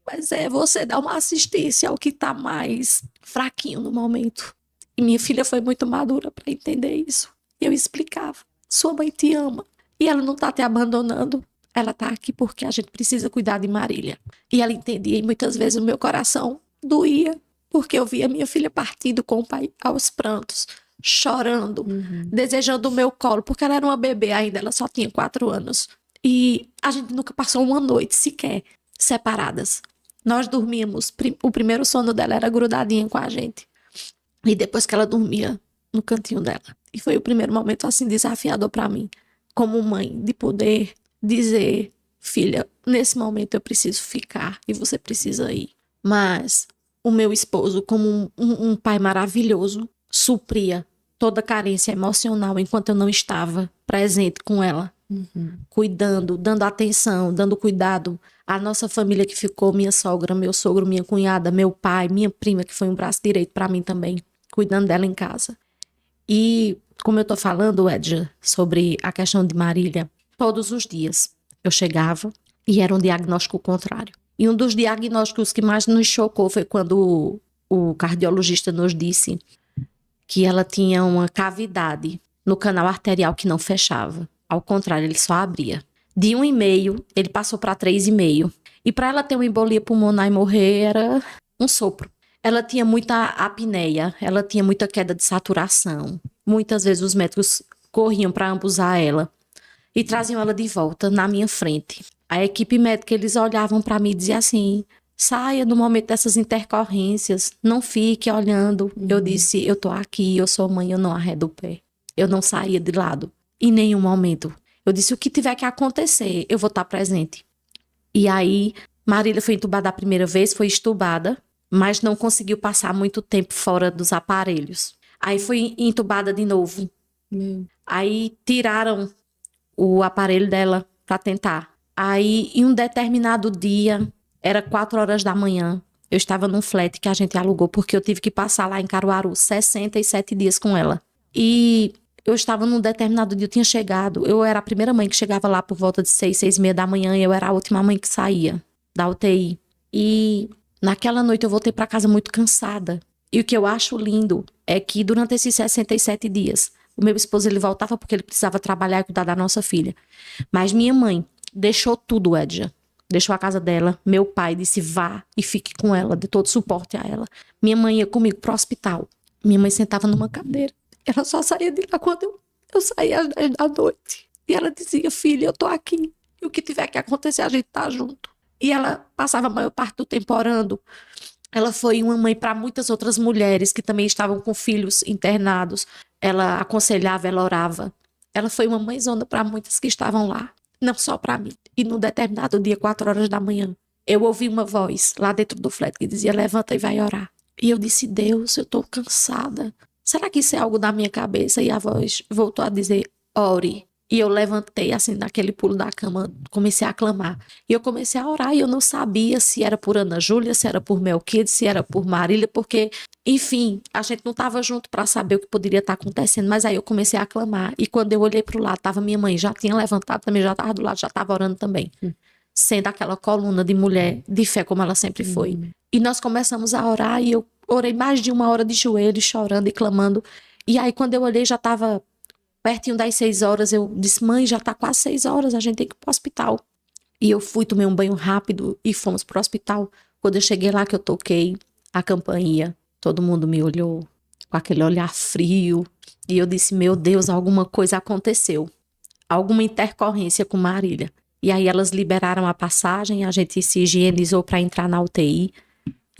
Mas é você dar uma assistência ao que está mais fraquinho no momento. E minha filha foi muito madura para entender isso. Eu explicava, sua mãe te ama e ela não tá te abandonando. Ela tá aqui porque a gente precisa cuidar de Marília. E ela entendia, e muitas vezes o meu coração doía, porque eu via minha filha partindo com o pai aos prantos, chorando, desejando o meu colo, porque ela era uma bebê ainda, ela só tinha 4 anos. E a gente nunca passou uma noite sequer separadas. Nós dormíamos, o primeiro sono dela era grudadinha com a gente. E depois que ela dormia no cantinho dela. E foi o primeiro momento assim desafiador para mim, como mãe, de poder dizer, filha, nesse momento eu preciso ficar e você precisa ir. Mas o meu esposo, como um pai maravilhoso, supria toda carência emocional enquanto eu não estava presente com ela. Cuidando, dando atenção, dando cuidado. A nossa família que ficou, minha sogra, meu sogro, minha cunhada, meu pai, minha prima, que foi um braço direito para mim também, cuidando dela em casa. E como eu tô falando, Edja, sobre a questão de Marília, todos os dias eu chegava e era um diagnóstico contrário. E um dos diagnósticos que mais nos chocou foi quando o cardiologista nos disse que ela tinha uma cavidade no canal arterial que não fechava. Ao contrário, ele só abria. De 1,5, ele passou para 3,5. E para ela ter uma embolia pulmonar e morrer, era um sopro. Ela tinha muita apneia, ela tinha muita queda de saturação. Muitas vezes os médicos corriam para ambusar ela e traziam ela de volta na minha frente. A equipe médica, eles olhavam para mim e diziam assim, saia no momento dessas intercorrências, não fique olhando. Eu disse, eu tô aqui, eu sou mãe, eu não arredo o pé. Eu não saía de lado. Em nenhum momento. Eu disse, o que tiver que acontecer, eu vou estar presente. E aí, Marília foi entubada a primeira vez, foi estubada, mas não conseguiu passar muito tempo fora dos aparelhos. Aí foi entubada de novo. Meu. Aí tiraram o aparelho dela para tentar. Aí, em um determinado dia, era 4 horas da manhã, eu estava num flat que a gente alugou, porque eu tive que passar lá em Caruaru 67 dias com ela. E eu estava num determinado dia, eu tinha chegado, eu era a primeira mãe que chegava lá por volta de 6, 6:30 da manhã, e eu era a última mãe que saía da UTI. E naquela noite eu voltei para casa muito cansada. E o que eu acho lindo é que durante esses 67 dias, o meu esposo ele voltava porque ele precisava trabalhar e cuidar da nossa filha. Mas minha mãe deixou tudo, Edja. Deixou a casa dela. Meu pai disse, vá e fique com ela, dê todo suporte a ela. Minha mãe ia comigo pro hospital. Minha mãe sentava numa cadeira. Ela só saía de lá quando eu saía às 10 da noite. E ela dizia, filha, eu tô aqui. E o que tiver que acontecer, a gente tá junto. E ela passava a maior parte do tempo orando. Ela foi uma mãe para muitas outras mulheres que também estavam com filhos internados. Ela aconselhava, ela orava. Ela foi uma mãezona para muitas que estavam lá, não só para mim. E num determinado dia, 4 horas da manhã, eu ouvi uma voz lá dentro do flat que dizia, levanta e vai orar. E eu disse, Deus, eu tô cansada. Será que isso é algo da minha cabeça? E a voz voltou a dizer, ore. E eu levantei, assim, naquele pulo da cama, comecei a clamar. E eu comecei a orar e eu não sabia se era por Ana Júlia, se era por Melquides, se era por Marília, porque, enfim, a gente não estava junto para saber o que poderia estar acontecendo. Mas aí eu comecei a clamar. E quando eu olhei para o lado, estava minha mãe, já tinha levantado também, já estava do lado, já estava orando também. Sendo aquela coluna de mulher de fé, como ela sempre foi. E nós começamos a orar e eu orei mais de 1 hora de joelhos, chorando e clamando. E aí, quando eu olhei, já estava pertinho das 6 horas, eu disse, mãe, já tá quase 6 horas, a gente tem que ir pro hospital. E eu fui, tomei um banho rápido e fomos pro hospital. Quando eu cheguei lá que eu toquei a campainha, todo mundo me olhou com aquele olhar frio. E eu disse, meu Deus, alguma coisa aconteceu. Alguma intercorrência com Marília. E aí elas liberaram a passagem, a gente se higienizou para entrar na UTI.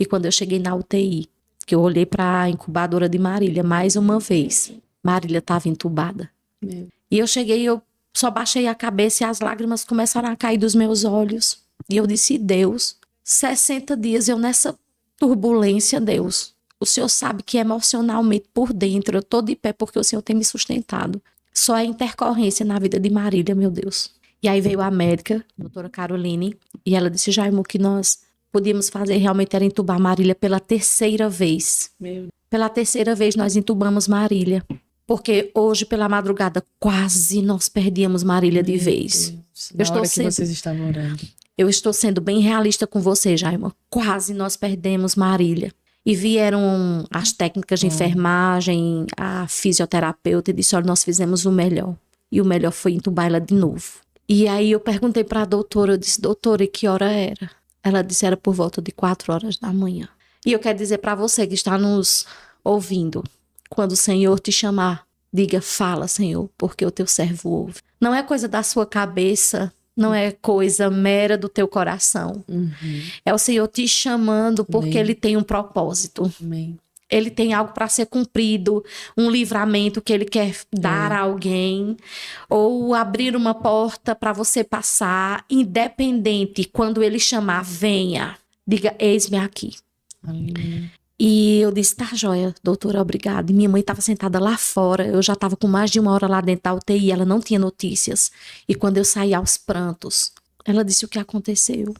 E quando eu cheguei na UTI, que eu olhei para a incubadora de Marília mais uma vez, Marília estava entubada. Meu. E eu cheguei, eu só baixei a cabeça e as lágrimas começaram a cair dos meus olhos. E eu disse, Deus, 60 dias eu nessa turbulência, Deus. O Senhor sabe que emocionalmente por dentro eu tô de pé porque o Senhor tem me sustentado. Só é intercorrência na vida de Marília, meu Deus. E aí veio a médica, a doutora Caroline, e ela disse, Jaime, o que nós podíamos fazer realmente era entubar Marília pela 3ª vez. Meu. Pela 3ª vez nós entubamos Marília. Porque hoje, pela madrugada, quase nós perdíamos Marília de vez. Deus. Na hora que vocês estavam orando. Eu estou sendo bem realista com você, Jaima. Quase nós perdemos Marília. E vieram as técnicas de enfermagem, a fisioterapeuta, e disse, olha, nós fizemos o melhor. E o melhor foi entubar ela de novo. E aí eu perguntei para a doutora, eu disse, doutora, e que hora era? Ela disse, era por volta de 4 horas da manhã. E eu quero dizer para você que está nos ouvindo, quando o Senhor te chamar, diga, fala, Senhor, porque o teu servo ouve. Não é coisa da sua cabeça, não é coisa mera do teu coração. É o Senhor te chamando porque Amém. Ele tem um propósito. Amém. Ele tem algo para ser cumprido, um livramento que Ele quer dar a alguém, ou abrir uma porta para você passar, independente, quando Ele chamar, venha, diga, eis-me aqui. Aleluia. E eu disse, tá joia, doutora, obrigada. E minha mãe estava sentada lá fora, eu já estava com mais de 1 hora lá dentro da UTI, ela não tinha notícias. E quando eu saí aos prantos, ela disse o que aconteceu. Eu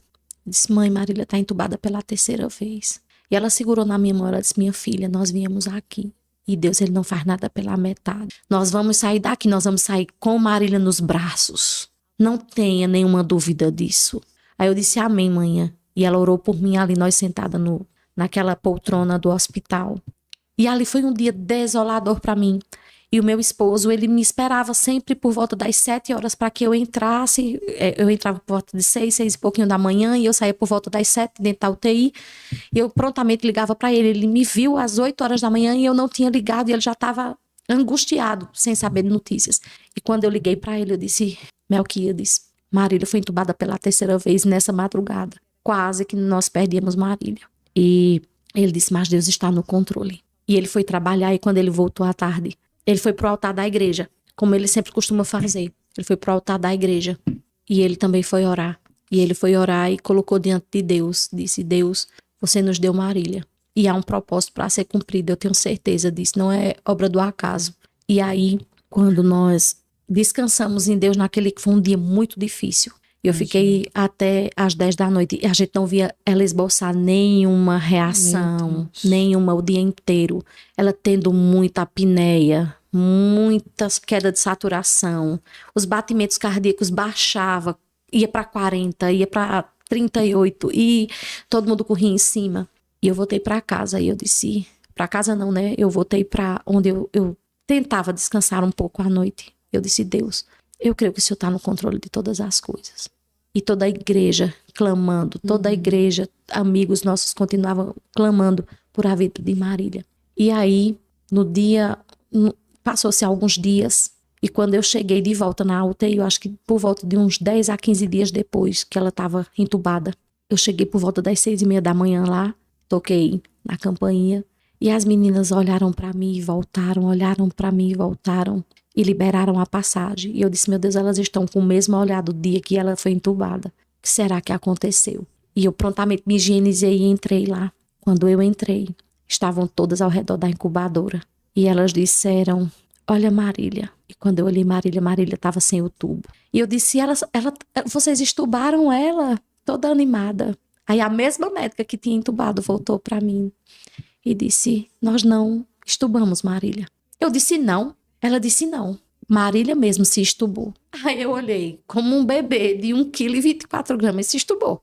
disse, mãe, Marília está entubada pela 3ª vez. E ela segurou na minha mão, ela disse, minha filha, nós viemos aqui. E Deus, Ele não faz nada pela metade. Nós vamos sair daqui, nós vamos sair com Marília nos braços. Não tenha nenhuma dúvida disso. Aí eu disse, amém, manhã. E ela orou por mim ali, nós sentada naquela poltrona do hospital. E ali foi um dia desolador para mim. E o meu esposo, ele me esperava sempre por volta das 7 horas para que eu entrasse. Eu entrava por volta de 6 e pouquinho da manhã e eu saía por volta das 7 dentro da UTI. E eu prontamente ligava para ele. Ele me viu às 8 horas da manhã e eu não tinha ligado e ele já estava angustiado, sem saber de notícias. E quando eu liguei para ele, eu disse, Melquiades, Marília foi entubada pela 3ª vez nessa madrugada. Quase que nós perdíamos Marília. E ele disse, mas Deus está no controle. E ele foi trabalhar e quando ele voltou à tarde, ele foi pro altar da igreja, como ele sempre costuma fazer. Ele foi pro altar da igreja e ele também foi orar. E ele foi orar e colocou diante de Deus. Disse, Deus, você nos deu Marília. E há um propósito para ser cumprido, eu tenho certeza disso. Não é obra do acaso. E aí quando nós descansamos em Deus naquele que foi um dia muito difícil. Eu fiquei até às 10 da noite e a gente não via ela esboçar nenhuma reação, nenhuma o dia inteiro. Ela tendo muita apneia, muitas quedas de saturação. Os batimentos cardíacos baixavam, ia para 40, ia para 38 e todo mundo corria em cima. E eu voltei para casa e eu disse, para casa não, né? Eu voltei para onde eu tentava descansar um pouco à noite. Eu disse, Deus, eu creio que o Senhor está no controle de todas as coisas. E toda a igreja clamando, toda a igreja, amigos nossos continuavam clamando por a vida de Marília. E aí, passou-se alguns dias, e quando eu cheguei de volta na UTI, eu acho que por volta de uns 10 a 15 dias depois que ela estava entubada, eu cheguei por volta das 6:30 da manhã lá, toquei na campainha, e as meninas olharam para mim e voltaram, olharam para mim e voltaram, e liberaram a passagem. E eu disse, meu Deus, elas estão com o mesmo olhar do dia que ela foi entubada. O que será que aconteceu? E eu prontamente me higienizei e entrei lá. Quando eu entrei, estavam todas ao redor da incubadora. E elas disseram, olha Marília. E quando eu olhei Marília estava sem o tubo. E eu disse, vocês entubaram ela? Toda animada. Aí a mesma médica que tinha entubado voltou para mim e disse, nós não estubamos Marília. Eu disse não. Ela disse não, Marília mesmo se estubou. Aí eu olhei, como um bebê de 1,24 kg se estubou.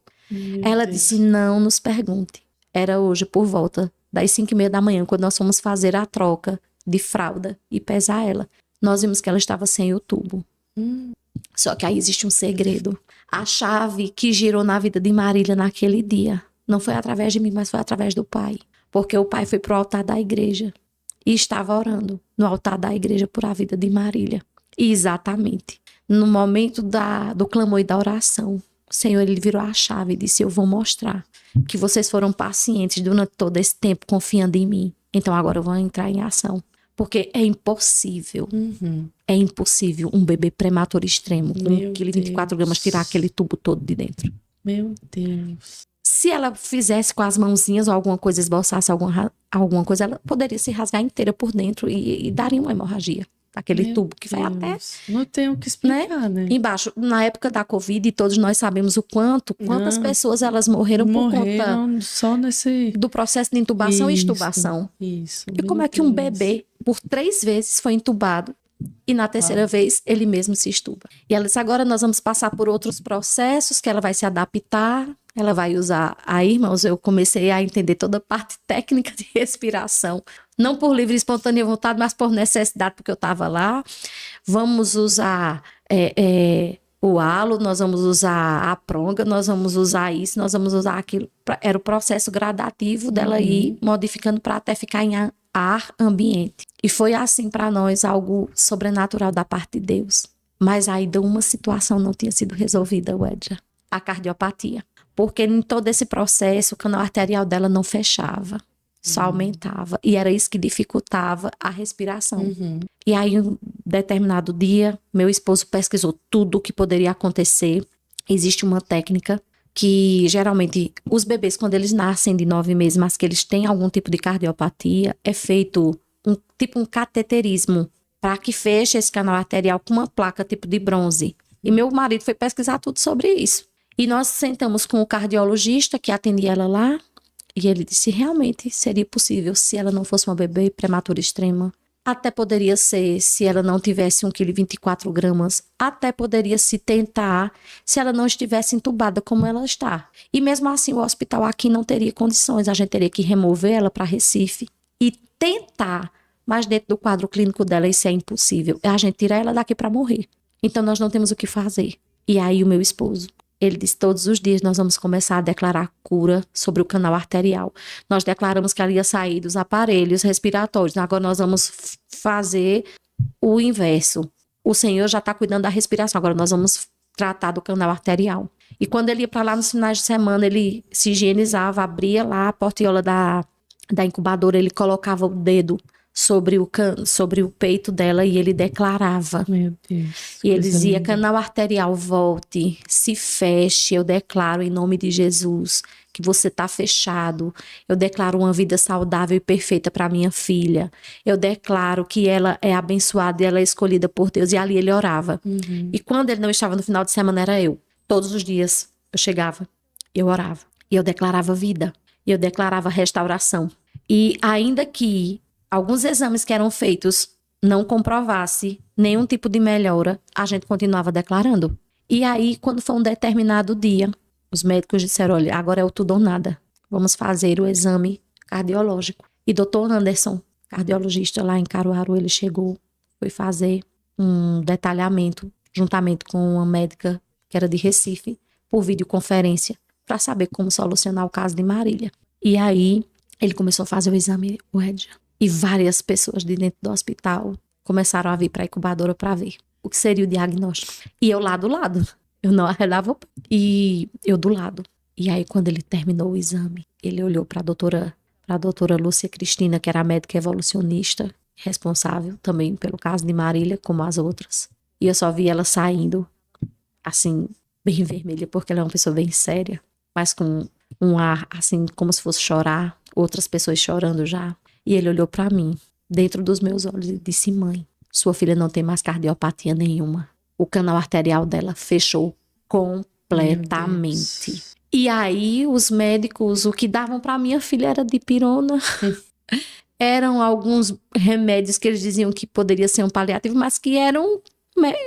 Ela disse, não nos pergunte. Era hoje por volta das 5:30 da manhã, quando nós fomos fazer a troca de fralda e pesar ela. Nós vimos que ela estava sem o tubo. Só que aí existe um segredo. A chave que girou na vida de Marília naquele dia, não foi através de mim, mas foi através do pai. Porque o pai foi pro altar da igreja. E estava orando no altar da igreja por a vida de Marília. E exatamente, no momento do clamor e da oração, o Senhor, ele virou a chave e disse, eu vou mostrar que vocês foram pacientes durante todo esse tempo confiando em mim. Então agora eu vou entrar em ação. Porque é impossível, é impossível um bebê prematuro extremo com 1,24 kg tirar aquele tubo todo de dentro. Meu Deus. Se ela fizesse com as mãozinhas ou alguma coisa, esboçasse alguma coisa, ela poderia se rasgar inteira por dentro e daria uma hemorragia. Aquele tubo que vai até... Não tem o que explicar, né? Embaixo, na época da Covid, todos nós sabemos quantas pessoas elas morreram por conta só do processo de intubação e extubação. Isso. E como é que um bebê, por 3 vezes, foi intubado e na terceira vez ele mesmo se estuba? E ela disse, agora nós vamos passar por outros processos que ela vai se adaptar. Ela vai usar, aí, irmãos, eu comecei a entender toda a parte técnica de respiração. Não por livre e espontânea vontade, mas por necessidade, porque eu estava lá. Vamos usar o halo, nós vamos usar a pronga, nós vamos usar isso, nós vamos usar aquilo. Era o processo gradativo dela ir modificando para até ficar em ar ambiente. E foi assim para nós, algo sobrenatural da parte de Deus. Mas ainda uma situação não tinha sido resolvida, Wedja. A cardiopatia. Porque em todo esse processo, o canal arterial dela não fechava, só aumentava. E era isso que dificultava a respiração. E aí, um determinado dia, meu esposo pesquisou tudo o que poderia acontecer. Existe uma técnica que, geralmente, os bebês, quando eles nascem de 9 meses, mas que eles têm algum tipo de cardiopatia, é feito um cateterismo para que feche esse canal arterial com uma placa tipo de bronze. E meu marido foi pesquisar tudo sobre isso. E nós sentamos com o cardiologista que atendia ela lá, e ele disse, realmente seria possível se ela não fosse uma bebê prematura extrema. Até poderia ser, se ela não tivesse 1,24 kg, até poderia se tentar, se ela não estivesse entubada como ela está. E mesmo assim, o hospital aqui não teria condições, a gente teria que remover ela para Recife e tentar, mas dentro do quadro clínico dela isso é impossível. A gente tira ela daqui para morrer. Então nós não temos o que fazer. E aí o meu esposo, ele disse, todos os dias nós vamos começar a declarar cura sobre o canal arterial. Nós declaramos que ela ia sair dos aparelhos respiratórios. Agora nós vamos fazer o inverso. O Senhor já está cuidando da respiração. Agora nós vamos tratar do canal arterial. E quando ele ia para lá nos finais de semana, ele se higienizava, abria lá a portiola da incubadora, ele colocava o dedo sobre o peito dela e ele declarava. Meu Deus. E ele coisa dizia, linda. canal arterial, volte, se feche, eu declaro em nome de Jesus que você está fechado. Eu declaro uma vida saudável e perfeita para minha filha. Eu declaro que ela é abençoada e ela é escolhida por Deus. E ali ele orava. E quando ele não estava no final de semana, era eu. Todos os dias eu chegava, eu orava. E eu declarava vida. E eu declarava restauração. E ainda que alguns exames que eram feitos não comprovasse nenhum tipo de melhora, a gente continuava declarando. E aí, quando foi um determinado dia, os médicos disseram, olha, agora é o tudo ou nada. Vamos fazer o exame cardiológico. E doutor Anderson, cardiologista lá em Caruaru, ele chegou, foi fazer um detalhamento, juntamente com uma médica que era de Recife, por videoconferência, para saber como solucionar o caso de Marília. E aí, ele começou a fazer o exame, o Edja. E várias pessoas de dentro do hospital começaram a vir para a incubadora para ver o que seria o diagnóstico. E eu lá do lado. Eu não arredava e eu do lado. E aí, quando ele terminou o exame, ele olhou para a doutora Lúcia Cristina, que era a médica evolucionista, responsável também pelo caso de Marília, como as outras. E eu só vi ela saindo, assim, bem vermelha, porque ela é uma pessoa bem séria, mas com um ar, assim, como se fosse chorar. Outras pessoas chorando já. E ele olhou para mim, dentro dos meus olhos, e disse, mãe, sua filha não tem mais cardiopatia nenhuma. O canal arterial dela fechou completamente. E aí, os médicos, o que davam para minha filha era dipirona. Eram alguns remédios que eles diziam que poderia ser um paliativo, mas que eram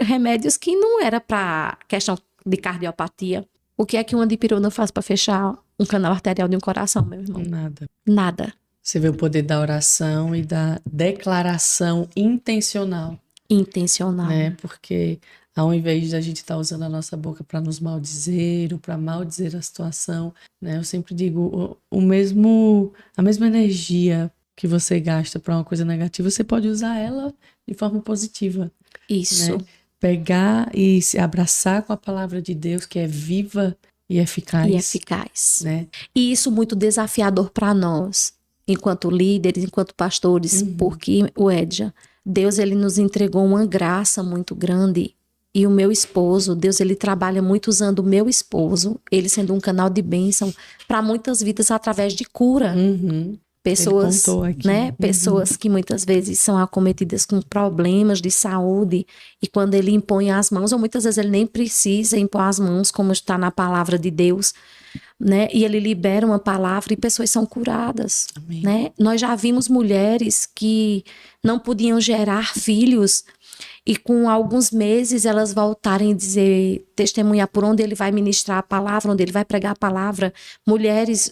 remédios que não era para questão de cardiopatia. O que é que uma dipirona faz para fechar um canal arterial de um coração, meu irmão? Nada. Nada. Você vê o poder da oração e da declaração intencional, Intencional. né? Porque ao invés de a gente estar usando a nossa boca para nos maldizer ou para maldizer a situação, né? Eu sempre digo, a mesma energia que você gasta para uma coisa negativa, você pode usar ela de forma positiva. Isso. Né? Pegar e se abraçar com a palavra de Deus, que é viva e eficaz. E eficaz. Né? E isso muito desafiador para nós, enquanto líderes, enquanto pastores, porque o Edja, Deus, ele nos entregou uma graça muito grande. E o meu esposo, Deus, ele trabalha muito usando o meu esposo, ele sendo um canal de bênção para muitas vidas através de cura. Pessoas, né? Pessoas que muitas vezes são acometidas com problemas de saúde, e quando ele impõe as mãos, ou muitas vezes ele nem precisa impor as mãos, como está na palavra de Deus, né? E ele libera uma palavra e pessoas são curadas. Amém. Né? Nós já vimos mulheres que não podiam gerar filhos, e com alguns meses elas voltarem a dizer, testemunhar por onde ele vai ministrar a palavra, onde ele vai pregar a palavra. Mulheres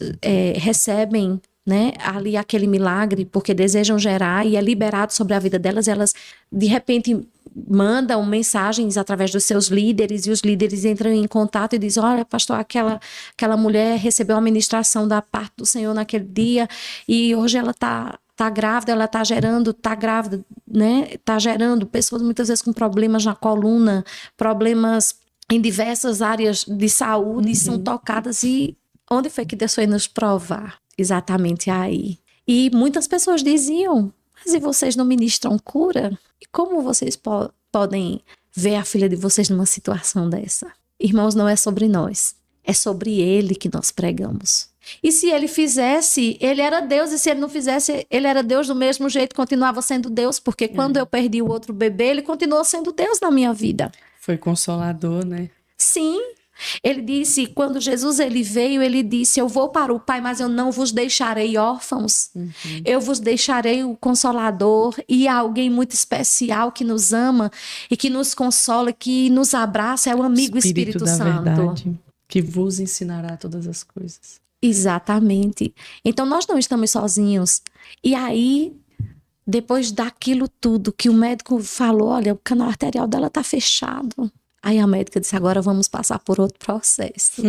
recebem, né, ali aquele milagre porque desejam gerar, e é liberado sobre a vida delas. Elas de repente mandam mensagens através dos seus líderes, e os líderes entram em contato e dizem, olha, pastor, aquela mulher recebeu a ministração da parte do Senhor naquele dia, e hoje ela tá grávida, ela tá gerando, tá grávida, né? Tá gerando. Pessoas muitas vezes com problemas na coluna, problemas em diversas áreas de saúde, são tocadas. E onde foi que Deus foi nos provar? Exatamente aí. E muitas pessoas diziam, mas e vocês não ministram cura? E como vocês podem ver a filha de vocês numa situação dessa? Irmãos, não é sobre nós, é sobre ele que nós pregamos. E se ele fizesse, ele era Deus, e se ele não fizesse, ele era Deus do mesmo jeito, continuava sendo Deus, porque quando eu perdi o outro bebê, ele continuou sendo Deus na minha vida. Foi consolador, né? Sim. Ele disse, quando Jesus ele veio, ele disse, eu vou para o Pai, mas eu não vos deixarei órfãos. Eu vos deixarei o Consolador, e alguém muito especial que nos ama e que nos consola, que nos abraça, é o amigo Espírito da Santo. verdade, que vos ensinará todas as coisas. Exatamente. Então nós não estamos sozinhos. E aí, depois daquilo tudo que o médico falou, olha, o canal arterial dela está fechado. Aí a médica disse, agora vamos passar por outro processo.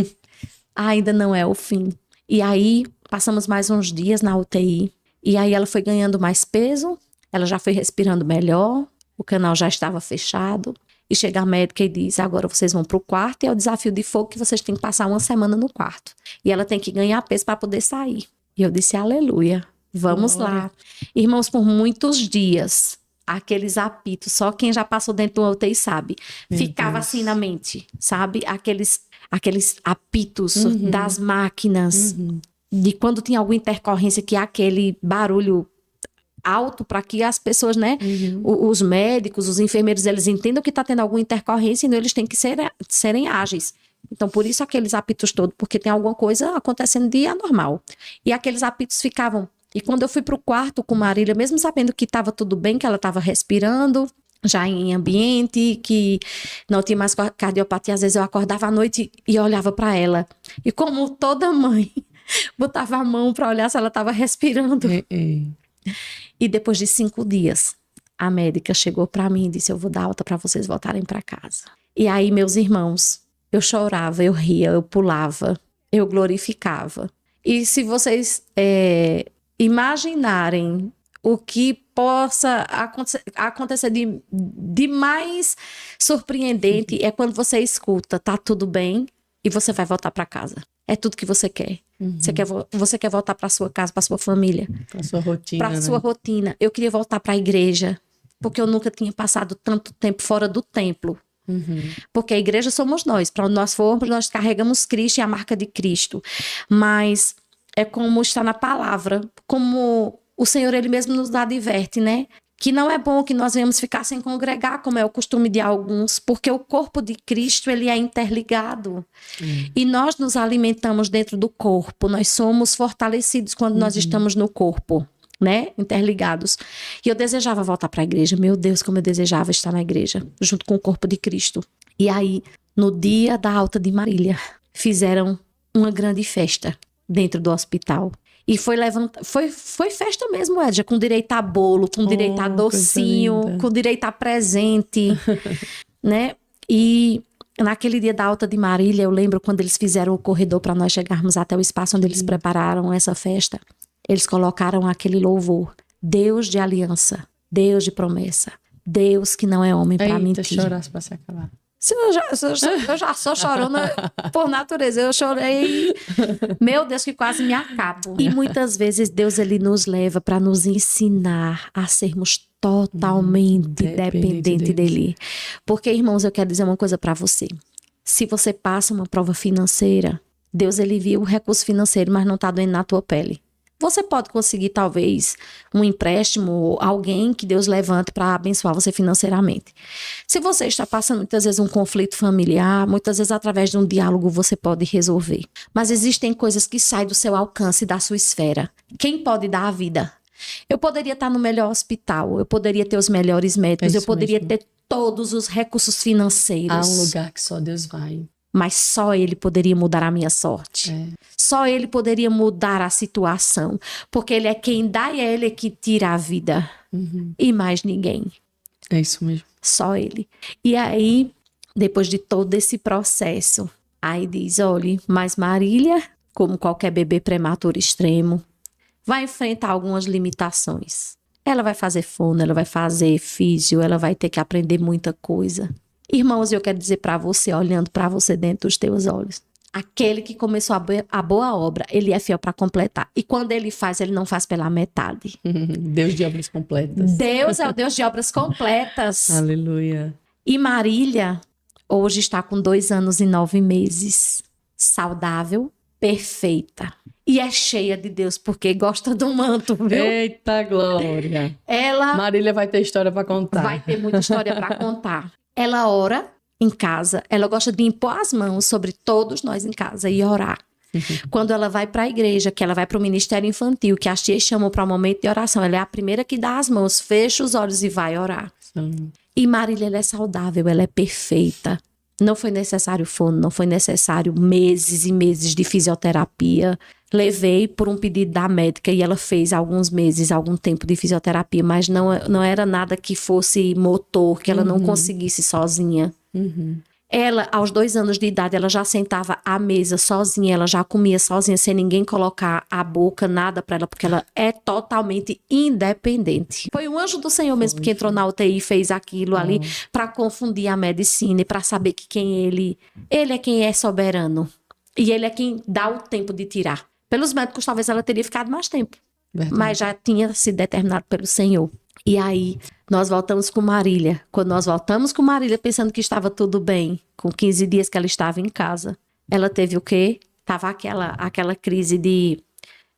Ainda não é o fim. E aí, passamos mais uns dias na UTI. E aí ela foi ganhando mais peso, ela já foi respirando melhor, o canal já estava fechado. E chega a médica e diz, agora vocês vão para o quarto, e é o desafio de fogo que vocês têm que passar uma semana no quarto. E ela tem que ganhar peso para poder sair. E eu disse, aleluia. Vamos Glória. lá. Irmãos, por muitos dias, aqueles apitos, só quem já passou dentro do UTI sabe, Meu ficava Deus. assim na mente, sabe? Aqueles apitos das máquinas, de quando tinha alguma intercorrência, que é aquele barulho alto para que as pessoas, né, os médicos, os enfermeiros, eles entendam que está tendo alguma intercorrência e não, eles têm que serem ágeis. Então, por isso aqueles apitos todos, porque tem alguma coisa acontecendo de anormal. E aqueles apitos ficavam. E quando eu fui para o quarto com Marília, mesmo sabendo que estava tudo bem, que ela estava respirando, já em ambiente, que não tinha mais cardiopatia, às vezes eu acordava à noite e olhava para ela. E como toda mãe, botava a mão para olhar se ela estava respirando. E depois de 5 dias, a médica chegou para mim e disse: eu vou dar alta para vocês voltarem para casa. E aí, meus irmãos, eu chorava, eu ria, eu pulava, eu glorificava. E se vocês imaginarem o que possa acontecer de mais surpreendente, é quando você escuta, tá tudo bem, e você vai voltar para casa. É tudo que você quer. Você quer voltar para sua casa, para sua família. Para sua rotina, Para sua rotina. Eu queria voltar para a igreja, porque eu nunca tinha passado tanto tempo fora do templo. Porque a igreja somos nós. Para onde nós formos, nós carregamos Cristo e a marca de Cristo. Mas é como está na palavra, como o Senhor, Ele mesmo nos adverte, né? Que não é bom que nós venhamos ficar sem congregar, como é o costume de alguns, porque o corpo de Cristo, ele é interligado. E nós nos alimentamos dentro do corpo, nós somos fortalecidos quando nós estamos no corpo, né? Interligados. E eu desejava voltar para a igreja. Meu Deus, como eu desejava estar na igreja, junto com o corpo de Cristo. E aí, no dia da alta de Marília, fizeram uma grande festa dentro do hospital. E foi festa mesmo, Edja, com direito a bolo, com direito a docinho, com direito a presente, né? E naquele dia da alta de Marília, eu lembro quando eles fizeram o corredor para nós chegarmos até o espaço onde eles prepararam essa festa, eles colocaram aquele louvor: Deus de aliança, Deus de promessa, Deus que não é homem para mentir. Chorasse para se acabar. Eu já sou chorona por natureza. Eu chorei, meu Deus, que quase me acabo. E muitas vezes Deus, ele nos leva para nos ensinar a sermos totalmente dependentes dele. Porque, irmãos, eu quero dizer uma coisa para você. Se você passa uma prova financeira, Deus, ele viu o recurso financeiro, mas não está doendo na tua pele. Você pode conseguir, talvez, um empréstimo, alguém que Deus levante para abençoar você financeiramente. Se você está passando, muitas vezes, um conflito familiar, muitas vezes, através de um diálogo, você pode resolver. Mas existem coisas que saem do seu alcance, da sua esfera. Quem pode dar a vida? Eu poderia estar no melhor hospital, eu poderia ter os melhores médicos, eu poderia ter todos os recursos financeiros. Há um lugar que só Deus vai. Mas só Ele poderia mudar a minha sorte. Só Ele poderia mudar a situação. Porque Ele é quem dá e é Ele que tira a vida. E mais ninguém. É isso mesmo. Só Ele. E aí, depois de todo esse processo, aí diz: olha, mas Marília, como qualquer bebê prematuro extremo, vai enfrentar algumas limitações. Ela vai fazer fono, ela vai fazer físio, ela vai ter que aprender muita coisa. Irmãos, eu quero dizer para você, olhando para você dentro dos teus olhos, aquele que começou a boa obra, ele é fiel para completar. E quando ele faz, ele não faz pela metade. Deus de obras completas. Deus é o Deus de obras completas. Aleluia. E Marília, hoje está com 2 anos e 9 meses. Saudável, perfeita. E é cheia de Deus, porque gosta do manto, viu? Eita glória. Marília vai ter história para contar. Vai ter muita história para contar. Ela ora em casa, ela gosta de impor as mãos sobre todos nós em casa e orar. Quando ela vai para a igreja, que ela vai para o ministério infantil, que as tias chamam para um momento de oração, ela é a primeira que dá as mãos, fecha os olhos e vai orar. E Marília, ela é saudável, ela é perfeita. Não foi necessário fono, não foi necessário meses e meses de fisioterapia. Levei por um pedido da médica e ela fez alguns meses, algum tempo de fisioterapia, mas não era nada que fosse motor, que ela não conseguisse sozinha. Ela, aos 2 anos de idade, ela já sentava à mesa sozinha, ela já comia sozinha, sem ninguém colocar a boca, nada para ela, porque ela é totalmente independente. Foi o anjo do Senhor mesmo que entrou na UTI e fez aquilo ali para confundir a medicina e para saber que ele é quem é soberano. E ele é quem dá o tempo de tirar. Pelos médicos, talvez ela teria ficado mais tempo. Verdade. mas já tinha sido determinado pelo Senhor. E aí, nós voltamos com Marília. Quando nós voltamos com Marília, pensando que estava tudo bem, com 15 dias que ela estava em casa, ela teve o quê? Tava aquela crise de...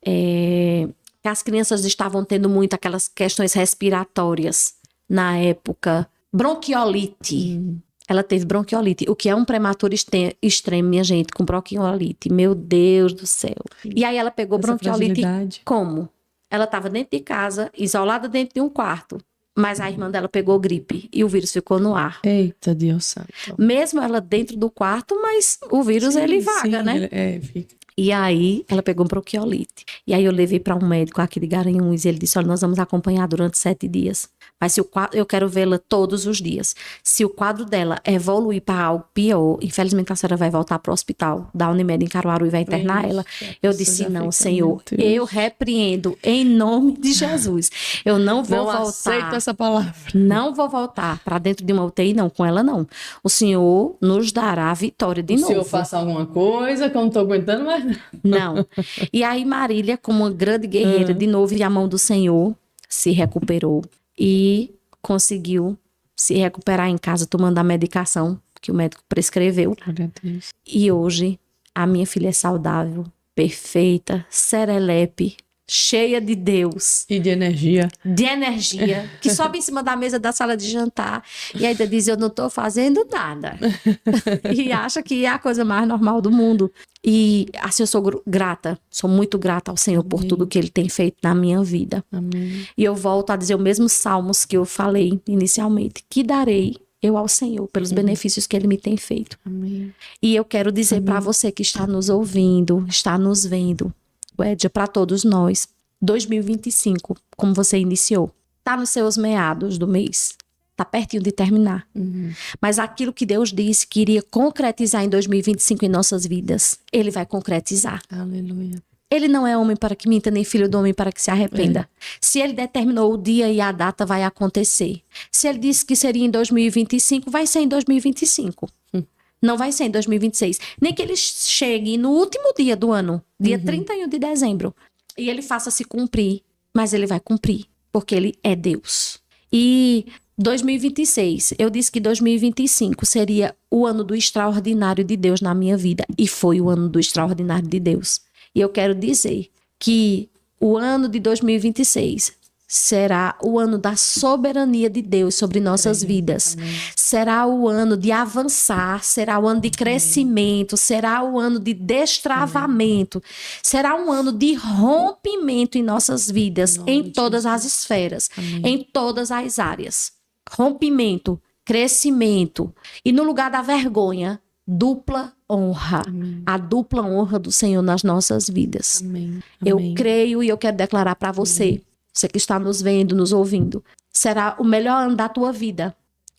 que as crianças estavam tendo muito aquelas questões respiratórias na época. Bronquiolite. Ela teve bronquiolite, o que é um prematuro extremo, minha gente, com bronquiolite. Meu Deus do céu. E aí ela pegou Essa bronquiolite fragilidade. como? Ela estava dentro de casa, isolada dentro de um quarto, mas a irmã dela pegou gripe e o vírus ficou no ar. Eita, Deus santo. Mesmo ela dentro do quarto, mas o vírus ele vaga, né? Fica. E aí, ela pegou bronquiolite. E aí, eu levei para um médico aqui de Garanhuns e ele disse, olha, nós vamos acompanhar durante 7 dias. Mas se o quadro, eu quero vê-la todos os dias. Se o quadro dela evoluir para algo pior, infelizmente a senhora vai voltar para o hospital da Unimed em Caruaru e vai internar ela. Eu disse, não, Senhor, eu repreendo em nome de Jesus. Eu não vou voltar. Não aceito essa palavra. Não vou voltar para dentro de uma UTI, não, com ela não. O Senhor nos dará a vitória de novo. Se eu faço alguma coisa que eu não estou aguentando mais. Não. E aí Marília, como uma grande guerreira, de novo, e a mão do Senhor, se recuperou e conseguiu se recuperar em casa, tomando a medicação que o médico prescreveu. Glória a Deus. E hoje, a minha filha é saudável, perfeita, serelepe, cheia de Deus. E de energia. De energia, que sobe em cima da mesa da sala de jantar e ainda diz, eu não estou fazendo nada. E acha que é a coisa mais normal do mundo. E assim, eu sou grata, sou muito grata ao Senhor por tudo que Ele tem feito na minha vida. Amém. E eu volto a dizer os mesmos salmos que eu falei inicialmente, que darei eu ao Senhor pelos benefícios que Ele me tem feito. Amém. E eu quero dizer para você que está nos ouvindo, está nos vendo, Edja, para todos nós, 2025, como você iniciou, está nos seus meados do mês, está pertinho de terminar. Mas aquilo que Deus disse que iria concretizar em 2025 em nossas vidas, Ele vai concretizar. Aleluia. Ele não é homem para que minta, nem filho do homem para que se arrependa. Se Ele determinou o dia e a data, vai acontecer. Se Ele disse que seria em 2025, vai ser em 2025. Não vai ser em 2026. Nem que ele chegue no último dia do ano, dia 31 de dezembro, e ele faça se cumprir. Mas ele vai cumprir, porque ele é Deus. E 2026, eu disse que 2025 seria o ano do extraordinário de Deus na minha vida. E foi o ano do extraordinário de Deus. E eu quero dizer que o ano de 2026 será o ano da soberania de Deus sobre nossas vidas. Amém. Será o ano de avançar, será o ano de crescimento, será o ano de destravamento, será um ano de rompimento em nossas vidas, em todas as esferas, em todas as áreas. Rompimento, crescimento e no lugar da vergonha, dupla honra. A dupla honra do Senhor nas nossas vidas. Eu creio e eu quero declarar para você, você que está nos vendo, nos ouvindo, será o melhor ano da tua vida.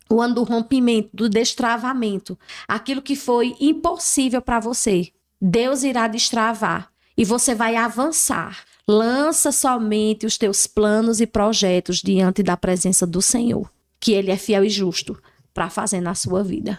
O ano do rompimento, do destravamento. Aquilo que foi impossível para você, Deus irá destravar e você vai avançar. Lança somente os teus planos e projetos diante da presença do Senhor, que Ele é fiel e justo para fazer na sua vida.